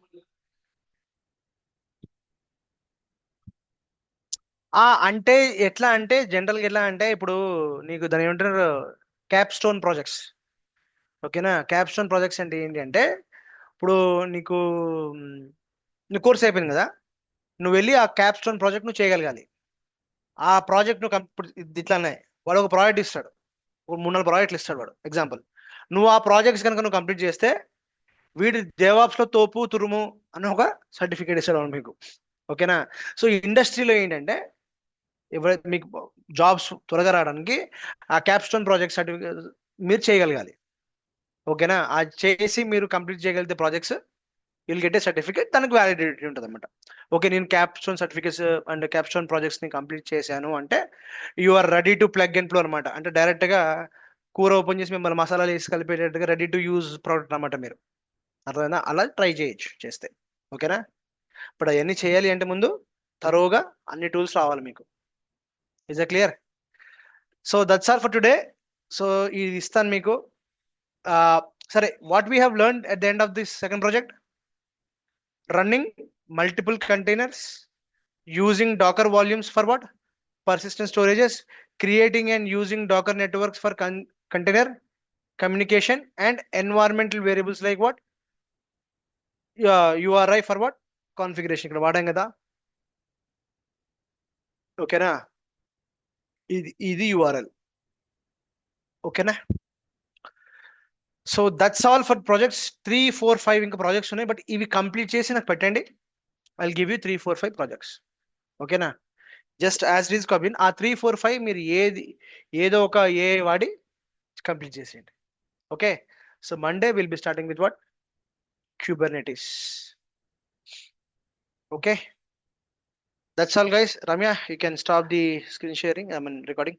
S1: అంటే ఎట్లా అంటే జనరల్గా ఎట్లా అంటే ఇప్పుడు నీకు దాని ఏమంటారు, క్యాప్ స్టోన్ ప్రాజెక్ట్స్. ఓకేనా, క్యాప్ స్టోన్ ప్రాజెక్ట్స్ అంటే ఏంటి అంటే ఇప్పుడు నీకు మ్, నీ కోర్స్ అయిపోయింది కదా, నువ్వు వెళ్ళి ఆ క్యాప్ స్టోన్ ప్రాజెక్ట్ నువ్వు చేయగలగాలి. ఆ ప్రాజెక్ట్ నువ్వు ఇప్పుడు ఇట్లానే వాడు ఒక ప్రాజెక్ట్ ఇస్తాడు, ఒక 3-4 ప్రాజెక్టులు ఇస్తాడు వాడు ఎగ్జాంపుల్. నువ్వు ఆ ప్రాజెక్ట్స్ కనుక నువ్వు కంప్లీట్ చేస్తే వీడి డెవాప్స్ లో తోపు తురుము అని ఒక సర్టిఫికేట్ ఇస్తాడు వాడు మీకు. ఓకేనా, సో ఇండస్ట్రీలో ఏంటంటే ఎవరైతే మీకు జాబ్స్ త్వరగా రావడానికి ఆ క్యాప్స్టోన్ ప్రాజెక్ట్ సర్టిఫికేట్ మీరు చేయగలగాలి. ఓకేనా, అది చేసి మీరు కంప్లీట్ చేయగలిగితే projects will get a certificate, దానికి వ్యాలిడిటీ ఉంటుంది అనమాట. ఓకే, నేను capstone certificates and capstone projects ని కంప్లీట్ చేశాను అంటే you are ready to plug and play అనమాట. అంటే డైరెక్ట్ గా కూర ఓపెన్ చేసి మిమ్మల్ని మసాలాలు వేసి కలిపేటట్టుగా రెడీ టు యూజ్ ప్రోడక్ట్ అనమాట మీరు. అర్థమైందా, అలా ట్రై చేయొచ్చు చేస్తే. ఓకేనా, ఇప్పుడు అవన్నీ చేయాలి అంటే ముందు తరోగా అన్ని టూల్స్ రావాలి మీకు. Is a clear? So that's all for today. So ఇది ఇస్తాను మీకు. సరే, what we have learn at the end of this second project, running multiple containers, using Docker volumes for what? Persistent storages, creating and using Docker networks for container communication, and environmental variables like what? URI for what? Configuration. ఇక్కడ వాడాం కదా, ఓకేనా, ఇది URL. ఓకేనా, so that's all for projects 3, 4, 5 ఇంకా projects ఉన్నాయి, but ఇవి complete చేసి నాకు పెట్టండి. I give you 3, 4, 5 projects. ఓకేనా, just as it is coming ఆ 3, 4, 5 మీరు ఏదో ఒక వాడి కంప్లీట్ చేసేయండి. Okay, so Monday will be starting with what? Kubernetes. Okay, that's all guys. Ramya, you can stop the screen sharing, I mean recording.